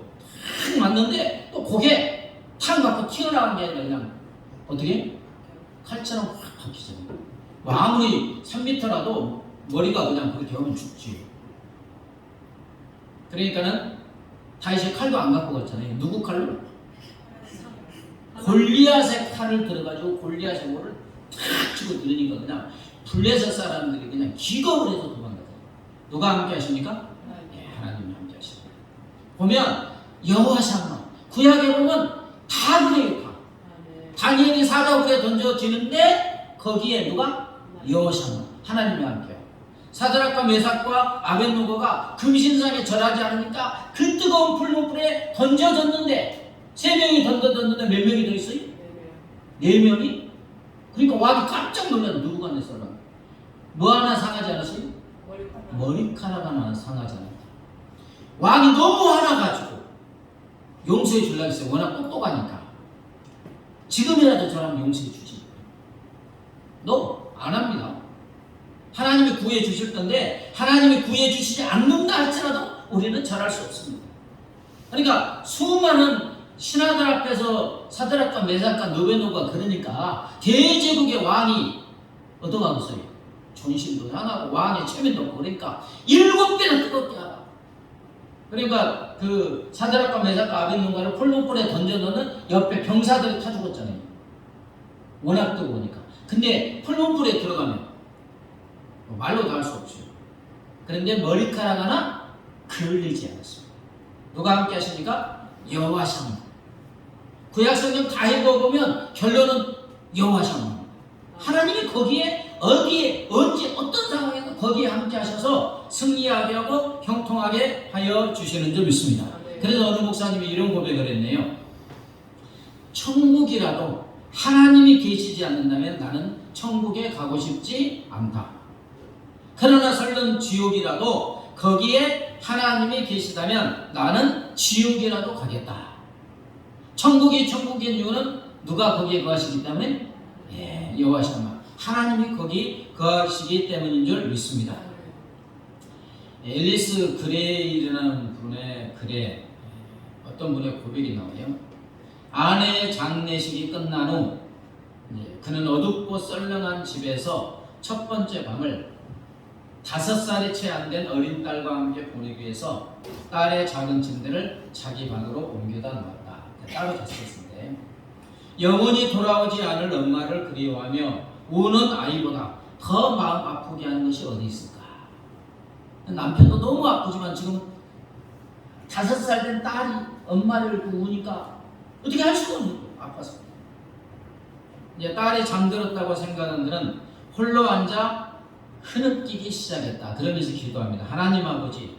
탁 맞는데 또 고개 탁 맞고 튀어나간 게 아니라 그냥 어떻게? 칼처럼 확 박히잖아요. 아무리 3m라도 머리가 그냥 그렇게 오면 죽지. 그러니까는 다윗이 칼도 안 갖고 갔잖아요. 누구 칼로? 골리앗의 칼을 들어가지고 골리앗의 목을 탁 치고 들으니까 그냥 블레셋 사람들이 그냥 기겁을 해서 도망가요. 누가 함께 하십니까? 네, 하나님이 함께 하십니다. 보면 여호와 샴마 구약에 보면 다 그래요. 다. 다니엘이 사자굴에 던져지는데 거기에 누가? 여호와 샴마 하나님이 함께요. 사드락과 메삭과 아벳노고가 금신상에 절하지 않으니까 그 뜨거운 풀무불에 던져졌는데 3명이 던져졌는데 몇 명이 더 있어요? 4명이? 그러니까 왕이 깜짝 놀라서 누구가 냈어요? 뭐 하나 상하지 않았어요? 머리카락 하나 상하지 않았다. 왕이 너무 화나가지고 용서해 주려고 했어요. 워낙 똑똑하니까. 지금이라도 저라면 용서해 주지. 너 안 합니다. 하나님이 구해 주실 건데 하나님이 구해 주시지 않는다 할지라도 우리는 절할 수 없습니다. 그러니까 수많은 신하들 앞에서 사드락과 메삭과 느베노가 그러니까 대제국의 왕이 어떡하겠어요? 존심도 상하고 왕의 체면도 없고 그러니까 7배나 뜨겁게 하라. 그러니까 그 사드락과 메삭과 아벳노고를 풀무불에 던져놓는 옆에 병사들이 타 죽었잖아요. 워낙 뜨거우니까. 근데 풀무불에 들어가면 말로 다 할 수 없죠. 그런데 머리카락 하나 그을리지 않았습니다. 누가 함께 하십니까? 여호와 샴마. 구약 성경 다 읽어보면 결론은 여호와 샴마. 하나님이 거기에 어디에 언제 어떤 상황에서 거기에 함께 하셔서 승리하게 하고 형통하게 하여 주시는 줄 믿습니다. 그래서 어느 목사님이 이런 고백을 했네요. 천국이라도 하나님이 계시지 않는다면 나는 천국에 가고 싶지 않다. 그러나 설령 지옥이라도 거기에 하나님이 계시다면 나는 지옥이라도 가겠다. 천국인 이유는 누가 거기에 거하시기 때문에? 예, 여호와 샴마 하나님이 거기 거하시기 때문인 줄 믿습니다. 앨리스 그레이라는 분의 글에 어떤 분의 고백이 나와요. 아내의 장례식이 끝난 후 그는 어둡고 썰렁한 집에서 첫 번째 밤을 5살이 채 안 된 어린 딸과 함께 보내기 위해서 딸의 작은 침대를 자기 방으로 옮겨다 놓았다. 따로 잤었는데 영원히 돌아오지 않을 엄마를 그리워하며 우는 아이보다 더 마음 아프게 하는 것이 어디 있을까? 남편도 너무 아프지만 지금 5살 된 딸이 엄마를 우니까 어떻게 할 수가 없는 거예요. 아파서. 이제 딸이 잠들었다고 생각하는 그는 홀로 앉아 흐느끼기 시작했다. 그러면서 기도합니다. 하나님 아버지,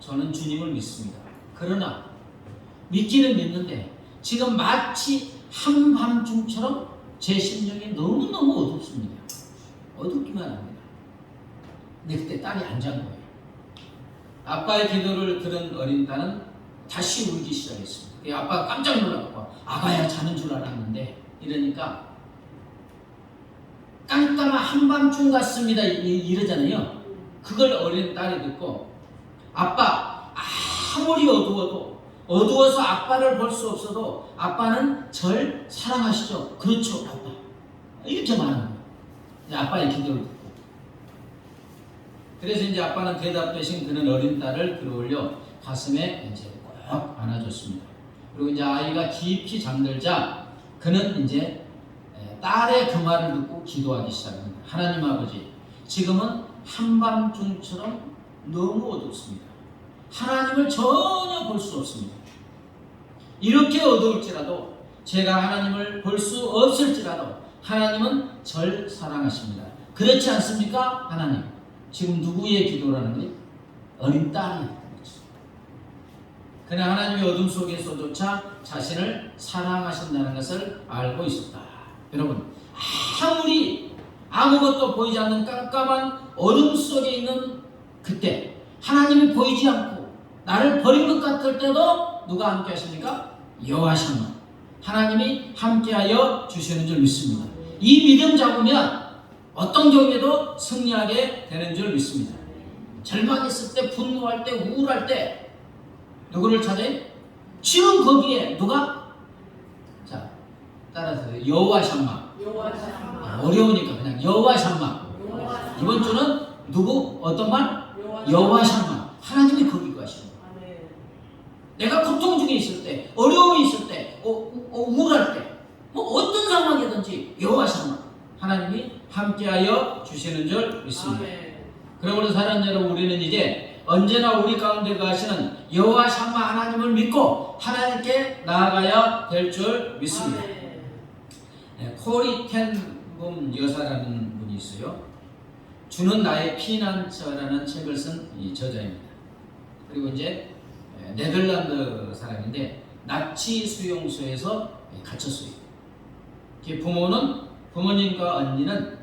저는 주님을 믿습니다. 그러나 믿기는 믿는데 지금 마치 한밤중처럼 제 심정이 너무너무 어둡습니다. 어둡기만 합니다. 근데 그때 딸이 안 잔 거예요. 아빠의 기도를 들은 어린 딸은 다시 울기 시작했습니다. 아빠가 깜짝 놀라고 아가야 자는 줄 알았는데 이러니까 깜깜한 한밤중 같습니다 이러잖아요. 그걸 어린 딸이 듣고 아빠 아무리 어두워서 아빠를 볼 수 없어도 아빠는 절 사랑하시죠? 그렇죠 아빠. 이렇게 말하는 거예요. 이제 아빠의 기도를 듣고 그래서 이제 아빠는 대답 대신 그는 어린 딸을 들어올려 가슴에 이제 꼭 안아줬습니다. 그리고 이제 아이가 깊이 잠들자 그는 이제 딸의 그 말을 듣고 기도하기 시작합니다. 하나님 아버지, 지금은 한밤중처럼 너무 어둡습니다. 하나님을 전혀 볼 수 없습니다. 이렇게 어두울지라도 제가 하나님을 볼 수 없을지라도 하나님은 절 사랑하십니다. 그렇지 않습니까? 하나님. 지금 누구의 기도라는 거예요? 어린 딸이었던 거죠. 그는 하나님의 어둠 속에서조차 자신을 사랑하신다는 것을 알고 있었다. 여러분, 아무리 아무것도 보이지 않는 깜깜한 어둠 속에 있는 그때 하나님이 보이지 않고 나를 버린 것 같을 때도 누가 함께 하십니까? 여호와 샴마. 하나님이 함께하여 주시는 줄 믿습니다. 이 믿음 잡으면 어떤 경우에도 승리하게 되는 줄 믿습니다. 절망했을 때, 분노할 때, 우울할 때 누구를 찾아요? 지금 거기에 누가? 자, 따라서 여호와 샴마. 어려우니까 그냥 여호와 샴마. 이번 주는 누구? 어떤 말? 여호와 샴마. 하나님이 거기 가시는 거예요. 내가 고통 중에 있을 때, 어려움이 있을 때, 우울할 때, 어떤 상황이든지 여호와 샴마. 하나님이 함께하여 주시는 줄 믿습니다. 그러므로 사랑하는 여러분, 우리는 이제 언제나 우리 가운데 가시는 여호와 샴마 하나님을 믿고 하나님께 나아가야 될 줄 믿습니다. 코리 텐붐 여사라는 분이 있어요. 주는 나의 피난처라는 책을 쓴 이 저자입니다. 그리고 이제 네덜란드 사람인데 나치 수용소에서 갇혔어요. 부모님과 언니는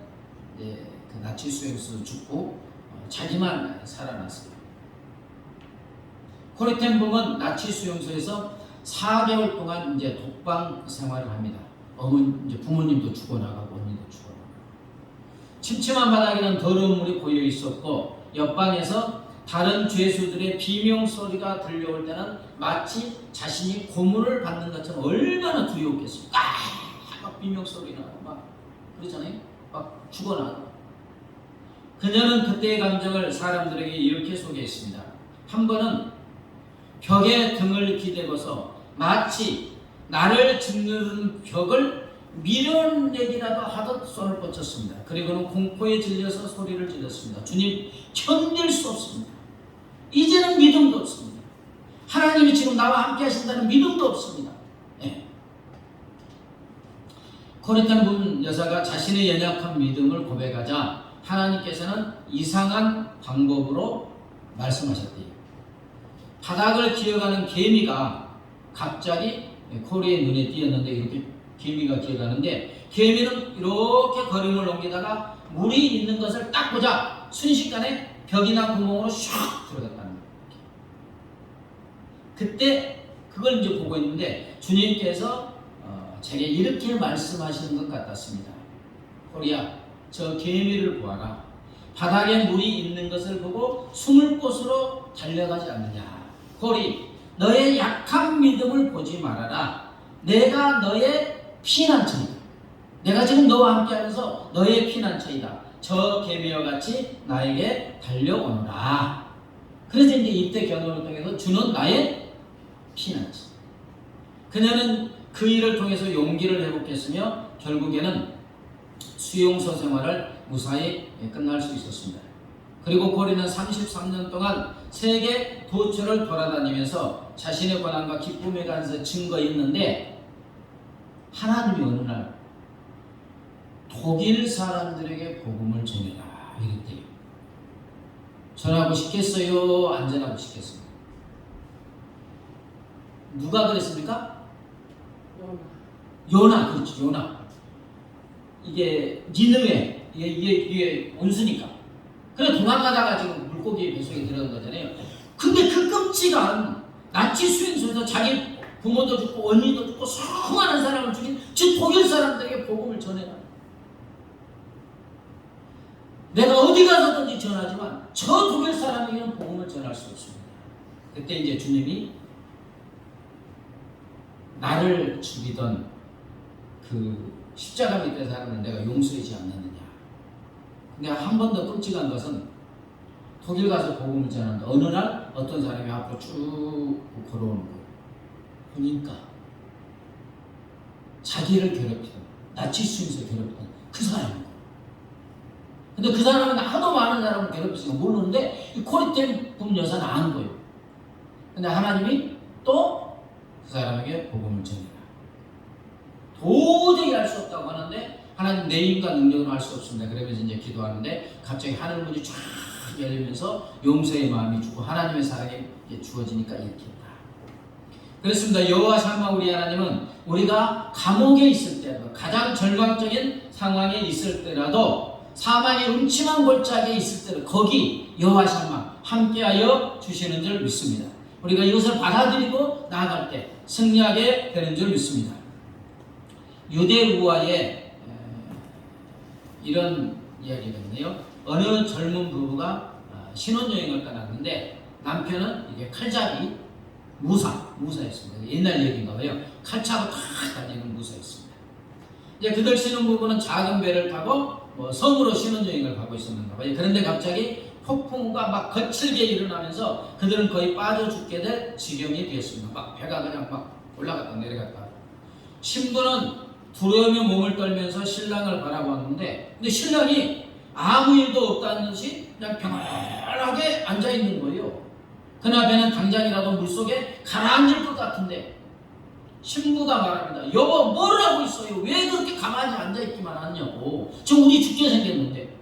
그 나치 수용소에서 죽고 자기만 살아났어요. 코리 텐붐은 나치 수용소에서 4개월 동안 이제 독방 생활을 합니다. 이제 부모님도 죽어나가고 언니도 죽어나가고 침침한 바닥에는 더러운 물이 고여 있었고 옆방에서 다른 죄수들의 비명 소리가 들려올 때는 마치 자신이 고문을 받는 것처럼 얼마나 두려웠겠습니까? 막 비명 소리 나고 막 그러잖아요. 막 죽어나가고. 그녀는 그때의 감정을 사람들에게 이렇게 소개했습니다. 한 번은 벽에 등을 기대고서 마치 나를 짓누르는 벽을 밀어내기라도 하듯 손을 뻗쳤습니다. 그리고는 공포에 질려서 소리를 질렀습니다. 주님, 견딜 수 없습니다. 이제는 믿음도 없습니다. 하나님이 지금 나와 함께 하신다는 믿음도 없습니다. 코리 텐붐 여사가 자신의 연약한 믿음을 고백하자 하나님께서는 이상한 방법으로 말씀하셨대요. 바닥을 기어가는 개미가 갑자기 코리의 눈에 띄었는데 이렇게 개미가 기어가는데 개미는 이렇게 걸음을 옮기다가 물이 있는 것을 딱 보자 순식간에 벽이나 구멍으로 슉 들어갔다는 거예요. 그때 그걸 이제 보고 있는데 주님께서 제게 이렇게 말씀하시는 것 같았습니다. 코리야, 저 개미를 보아라. 바닥에 물이 있는 것을 보고 숨을 곳으로 달려가지 않느냐. 코리, 너의 약한 믿음을 보지 말아라. 내가 너의 피난처이다. 내가 지금 너와 함께 하면서 너의 피난처이다. 저 개미와 같이 나에게 달려오너라. 그래서 이제 이때 경험을 통해서 주는 나의 피난처. 그녀는 그 일을 통해서 용기를 회복했으며 결국에는 수용소 생활을 무사히 끝날 수 있었습니다. 그리고 코리는 33년 동안 세계 도처를 돌아다니면서 자신의 고난과 기쁨에 관해서 증거했는데 하나님이 어느 날 독일 사람들에게 복음을 전해라 이랬대요. 전하고 싶겠어요? 안 전하고 싶겠어요? 누가 그랬습니까? 요나, 그렇죠. 요나. 이게 니느웨, 이게 온수니까. 그래 도망가다가 지금 물고기 뱃속에 들어간 거잖아요. 근데 그 끔찍한 나치 수행소에서 자기 부모도 죽고 언니도 죽고 수많은 사람을 죽인 즉 독일 사람들에게 복음을 전해라. 내가 어디 가서든지 전하지만 저 독일 사람에게는 복음을 전할 수 없습니다. 그때 이제 주님이 나를 죽이던 그 십자가 밑에 사람을 내가 용서하지 않느냐. 근데 한 번 더 끔찍한 것은 독일 가서 복음을 전하는데 어느 날 어떤 사람이 앞으로 쭉 걸어오는 거예요. 보니까 자기를 괴롭히던 나치 수용소에 괴롭히던 그 사람인 거예요. 근데 그 사람은 하도 많은 사람을 괴롭히지가 모르는데 이 코리템 분 여사는 아는 거예요. 근데 하나님이 또 그 사람에게 복음을 전해라. 도저히 할 수 없다고 하는데 하나님 내 힘과 능력은 할 수 없습니다. 그러면서 이제 기도하는데 갑자기 하늘 문이 쫙 열리면서 용서의 마음이 주고 하나님의 사랑이 주어지니까 이렇게 했다. 그렇습니다. 여호와 샴마 우리 하나님은 우리가 감옥에 있을 때라도 가장 절망적인 상황에 있을 때라도 사망의 음침한 골짜기에 있을 때도 거기 여호와 샴마 함께하여 주시는 줄 믿습니다. 우리가 이것을 받아들이고 나아갈 때 승리하게 되는 줄 믿습니다. 유대 우화에 이런 이야기가 있네요. 어느 젊은 부부가 신혼여행을 떠났는데 남편은 이게 칼잡이 무사였습니다. 옛날 얘기인가 봐요. 칼차고 탁 다니는 무사였습니다. 이제 그들 신혼부부는 작은 배를 타고 섬으로 신혼여행을 가고 있었는가 봐요. 그런데 갑자기 폭풍우가 막 거칠게 일어나면서 그들은 거의 빠져 죽게 될 지경이 되었습니다. 막 배가 그냥 막 올라갔다 내려갔다. 신부는 두려움에 몸을 떨면서 신랑을 바라보았는데 근데 신랑이 아무 일도 없다는 듯이 그냥 평안하게 앉아있는 거예요. 그나 배는 당장이라도 물속에 가라앉을 것 같은데 신부가 말합니다. 여보 뭘 하고 있어요? 왜 그렇게 가만히 앉아있기만 하냐고. 지금 우리 죽게 생겼는데.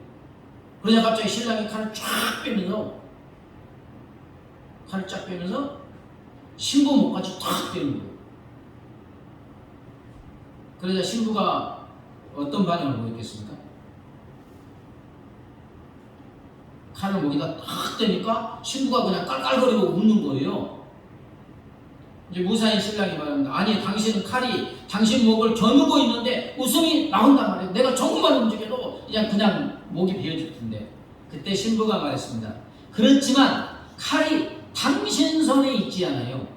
그러자 갑자기 신랑이 칼을 쫙 빼면서 신부 목까지 탁 빼는 거예요. 그러자 신부가 어떤 반응을 보였겠습니까? 칼을 목에다 탁 대니까 신부가 그냥 깔깔거리고 웃는 거예요. 이제 무사인 신랑이 말합니다. 아니 당신은 칼이 당신 목을 겨누고 있는데 웃음이 나온단 말이에요. 내가 조금만 움직여도 그냥 목이 베어질 텐데. 그때 신부가 말했습니다. 그렇지만 칼이 당신 손에 있지 않아요.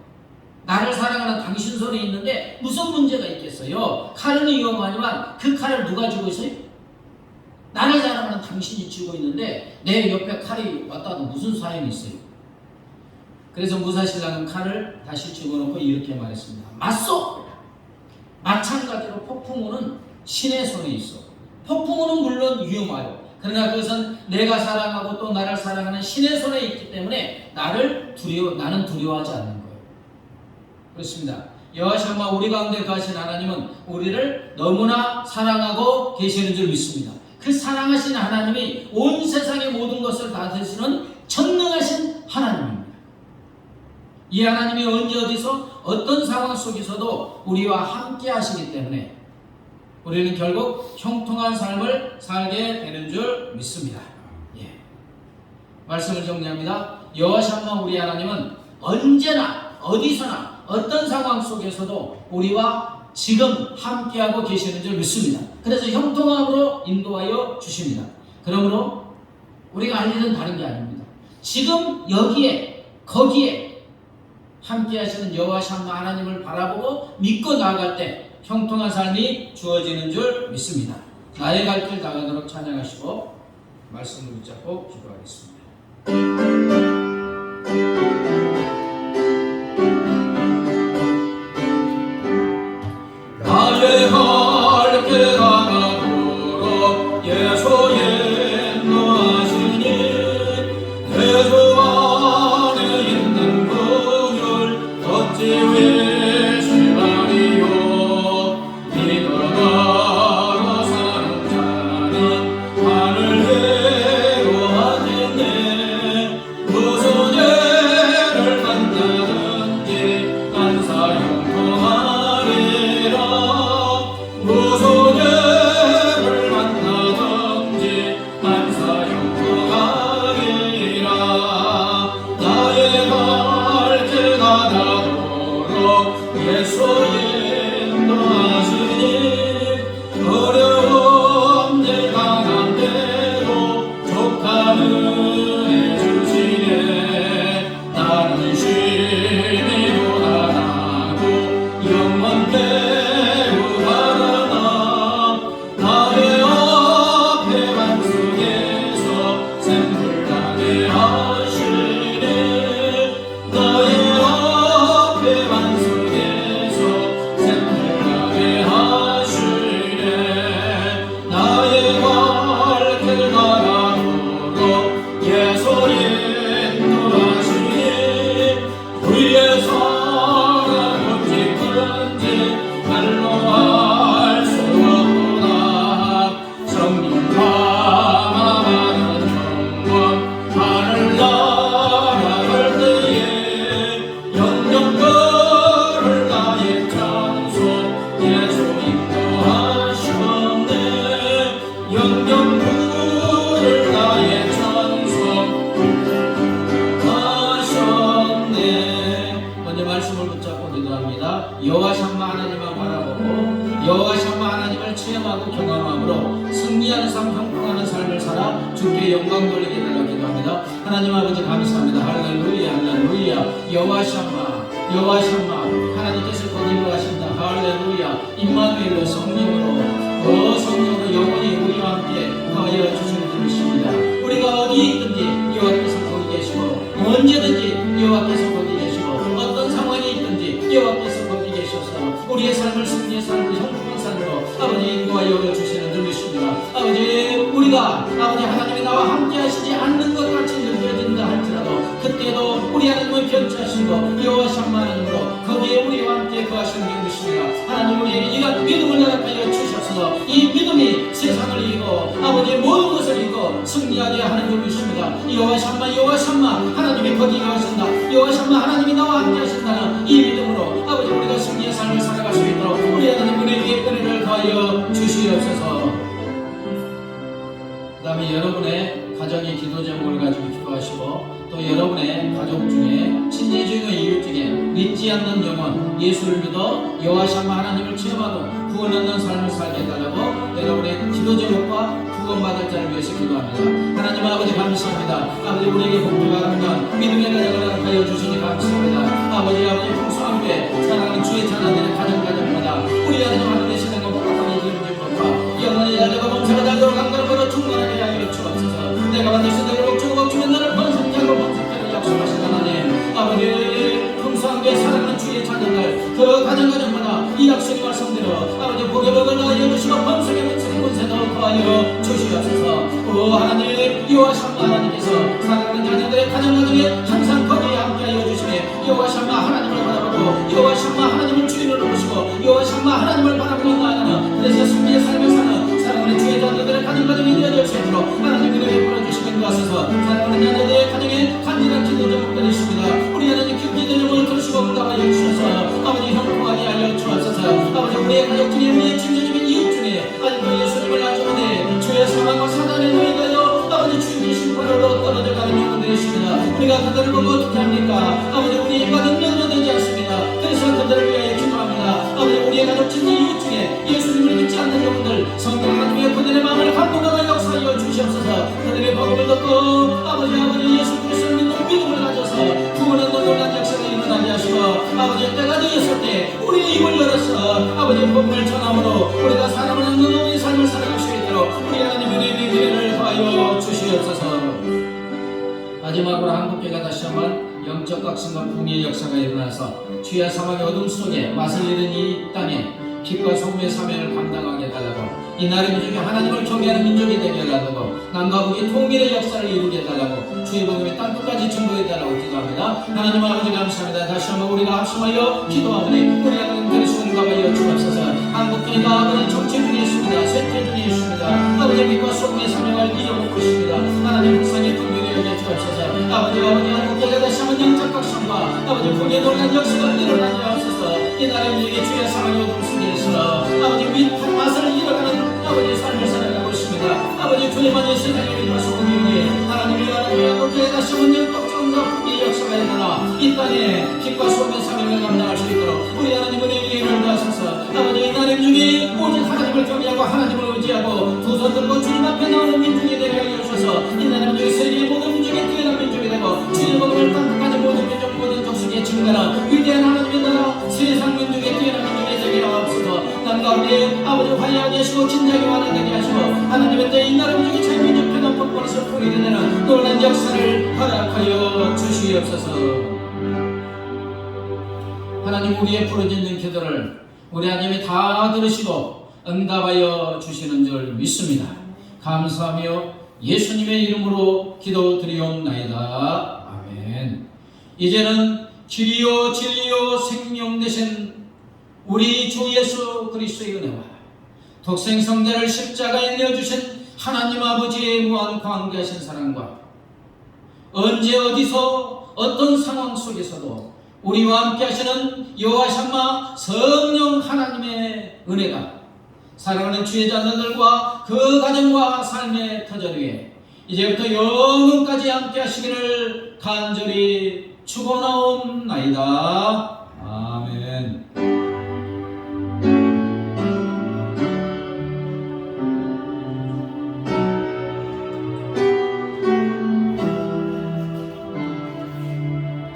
나를 사랑하는 당신 손에 있는데 무슨 문제가 있겠어요? 칼은 위험하지만 그 칼을 누가 쥐고 있어요? 나를 사랑하는 당신이 쥐고 있는데 내 옆에 칼이 왔다도 무슨 사연이 있어요? 그래서 무사신랑은 칼을 다시 집어넣고 이렇게 말했습니다. 맞소! 마찬가지로 폭풍우는 신의 손에 있어. 폭풍우는 물론 위험하여 그러나 그것은 내가 사랑하고 또 나를 사랑하는 신의 손에 있기 때문에 나는 두려워하지 않는 거예요. 그렇습니다. 여호와 샴마 우리 가운데 거하신 하나님은 우리를 너무나 사랑하고 계시는 줄 믿습니다. 그 사랑하신 하나님이 온 세상의 모든 것을 다스리시는 전능하신 하나님입니다. 이 하나님이 언제 어디서 어떤 상황 속에서도 우리와 함께 하시기 때문에 우리는 결국 형통한 삶을 살게 되는 줄 믿습니다. 예. 말씀을 정리합니다. 여호와 샴마 우리 하나님은 언제나 어디서나 어떤 상황 속에서도 우리와 지금 함께하고 계시는 줄 믿습니다. 그래서 형통함으로 인도하여 주십니다. 그러므로 우리가 할 일은 다른 게 아닙니다. 지금 여기에 거기에 함께하시는 여호와 샴마 하나님을 바라보고 믿고 나아갈 때 형통한 삶이 주어지는 줄 믿습니다. 나의 갈 길 나가도록 찬양하시고 말씀을 붙잡고 기도하겠습니다. 나의 갈 길 나가도록 예수의 인도하시니 내 주 안에 있는 그를 어찌 외실하리요. 믿어가라 사는 자 가게 하시네 나의 앞에 반석에서 생활하게 하시네 나의 발길 바라보고 예수 인도하시니 우리의 사랑 어찌 큰지 말로 알 수 없구나 성령 감화하는 영원 하늘나라 갈 때에 영영 걸을 나의 장소 예수 인도하셨네 영영 부를 나의 장소 하셨네. 먼저 말씀을 붙잡고 기도합니다. 여호와 샴마 하나님만 바라보고 여호와 샴마 하나님을 체험하고 경험함으로 승리하는 삶, 형통하는 삶을 살아 주께 영광 돌리게 달라고 기도합니다. 하나님 아버지 감사합니다. 할렐루야 할렐루야. 여호와 샴마 여호와 샴마 하나님께서 거기로 가신다. 할렐루야. 임마누엘로 성령으로 성령으로 영원히 우리와 함께 하여 주시는 분이십니다. 우리가 어디에 있든지 여호와께서 거기 계시고 언제든지 여호와께서 거기 계시고 어떤 상황이 있든지 여호와께서 거기 계셔서 우리의 삶을 승리의 삶을 형통한 삶으로 아버지 인도하여 주시는 분이십니다. 아버지 우리가 아버지 하나님이 나와 함께 하시지 않는 것 같이 느껴진다 할지라도 그때도 우리 하나님을 견지하시고 여호와 샴마 하나님으로 거기에 우리와 함께 거하시는 분이십니다. 하나님 우리에게 이런 믿음을 허락하여 주셔서 이 믿음이 세상을 이기고 아버지 모든 것을 이기고 승리하게 하는 분이십니다. 여호와 샴마 여호와 샴마 하나님이 거기 거하신다. 여호와 샴마 하나님이 나와 함께 하신다는 이 믿음으로 아버지 우리가 승리의 삶을 살아갈 수 있도록 우리 하나님 은혜의 은혜를 더하여 주시옵소서. 그 다음에 여러분의 가정의 기도 제목을 가지고 기도하시고 또 여러분의 가족 중에 친지 중에 이웃 중에 믿지 않는 영혼 예수를 믿어 여호와 샴마 하나님을 체험하고 구원 얻는 삶을 살게 해달라고 여러분의 기도 제목과 구원받을 자를 위해서 기도합니다. 하나님 아버지 감사합니다. 아버지 우리에게 복되가 하는 믿음의 가정을 하여 주시니 감사합니다. 아버지 풍성한 교회 사랑하는 주의 자녀들의 가정마다 우리 하나님 하나님의 신앙과 복합하는 기름짐과 영원히 자녀가 범사가 자도록 강건하고 충만하게 하여 주옵소서. 내가 반드시 너를 복주고 복주면 너를 번성하고 번성하는 약속하신 하나님 아버지 풍성한 교회 사랑하는 주의 자녀들 그 가정마다 이 약속의 말씀대로 아버지 복의 복을 더하여 주시고 번성의 번성의 권세도 더하여 주시옵소서. 하나님 여호와 샴마 하나님께서 사랑하는 자녀들의 가정에 항상 거기에 함께하여 주시네 여호와 샴마 하나님을 바라보고 여호와 샴마 하나님을 주인으로 모시고 여호와 샴마 하나님을 바라보고 나아가는 그래서 승리의 삶을 사는 사랑하는 주의 자녀들의 가정이 되어질 수 있도록 하나님 은혜를 보내주시는 것 같아서 사랑하는 자녀들의 가정에 간절한 기도 제목들이 있습니다. 우리 하나님 기도 제목을 들으시고 응답하여 주셔서 아버지 형통하게 하여 주옵소서. 아버지 우리의 가족 중에 우리의 친구 중에 이웃 중에 아직도 예수님을 알지만에 주의 사망과 사단에 노예되어 아버지 주님의 심판으로 떨어져가는 영혼들이십니다. 우리가 그들을 보고 어떻게 합니까? 아버지 우리의 가족 면허되지 않습니다. 그래서 그들을 위하여 기도합니다. 아버지 우리의 가족 친구 이웃 중에 예수님을 믿지 않는 영혼들 성령 하나님의 그들의 마음을 감동하여 역사하여 주시옵소서. 그들의 복음을 듣고 아버지 예수 그리스도를 믿는 믿음을 가져서 구원의 놀라운 역사가 일어나게 하시고 아버지 때가 되었을 때 우리의 입을 열어서 아버지 복음을 전함으로 우리가 사람을 얻는 우리의 삶을 살아갈 수 있도록 우리 하나님의 은혜를 더하여 주시옵소서. 마지막으로 한국교회가 다시 한번 영적 각성과 풍요의 역사가 일어나서 주의 사막의 어둠 속에 맛을 잃은 이 땅에 빛과 소금의 사명을 감당하게 해달라고 이 나라의 중에 하나님을 경외하는 민족이 되게 해달라고 남과 북의 통일의 역사를 이루게 해달라고 주의 복음이 땅끝까지 증거해 달라고 기도합니다. 하나님 아버지 감사합니다. 다시 한번 우리가 합심하여 기도하오니 우리 하나님 그리스도를 응답하여 주옵소서. 한국교회가 아버지 정체 중에 있습니다. 쇠퇴 중에 있습니다. 아버지 빛과 소금의 사명을 잊어먹고 있습니다. 하나님 불쌍히 분명히 여겨 주옵소서. 아버지 한국교회가 다시 한번 영적 각성과 아버지 풍요의 놀란 역사가 일어나게 하옵소서. 이 나라의 중에 주의 사랑의 어둠 속에서 아버지 빛한 맛을 잃어가는 아버지 삶을 살아가고 있습니다. 아버지 주님만이 세상의 빛과 소금이니 하나님이 한국교회 다시 한번 영적 정답의 역사가 일어나 이 땅에 빛과 소금의 사명을 감당할 수 있도록 우리 하나님의 은혜를 더하소서. 아버지 이 나라의 중에 오직 하나님을 경외하고 하나님을 의지하고 두 손 들고 주님 앞에 나오는 민중이 되게 하여 주셔서 이 나라의 중에 세계의 모든 민족이 뛰어난 민족이 되고 주님 복음을 땅끝까지 모든 민족 모든 족속에 증가하는 위대한 하나님의 나라 세상 민족의 뛰어난 민족이 되게 하옵소서. 남과 우리의 아버지 화해하게 하시고 진작에 완화되게 하시고 하나님의 때이 나라 민족이 자유민족 편한 법권에서 앞으로 일어나는 놀란 역사를 허락하여 주시옵소서. 하나님, 우리의 부르짖는 기도를 우리 하나님이 다 들으시고 응답하여 주시는 줄 믿습니다. 감사하며 예수님의 이름으로 기도드리옵나이다. 아멘. 이제는 길이요 진리요 생명 되신 우리 주 예수 그리스도의 은혜와 독생성자를 십자가에 내어주신 하나님 아버지의 무한 광대하신 사랑과 언제 어디서 어떤 상황 속에서도 우리와 함께 하시는 여호와 샴마 성령 하나님의 은혜가 사랑하는 주의 자녀들과 그 가정과 삶의 터전 위에 이제부터 영원까지 함께 하시기를 간절히 축원하옵나이다.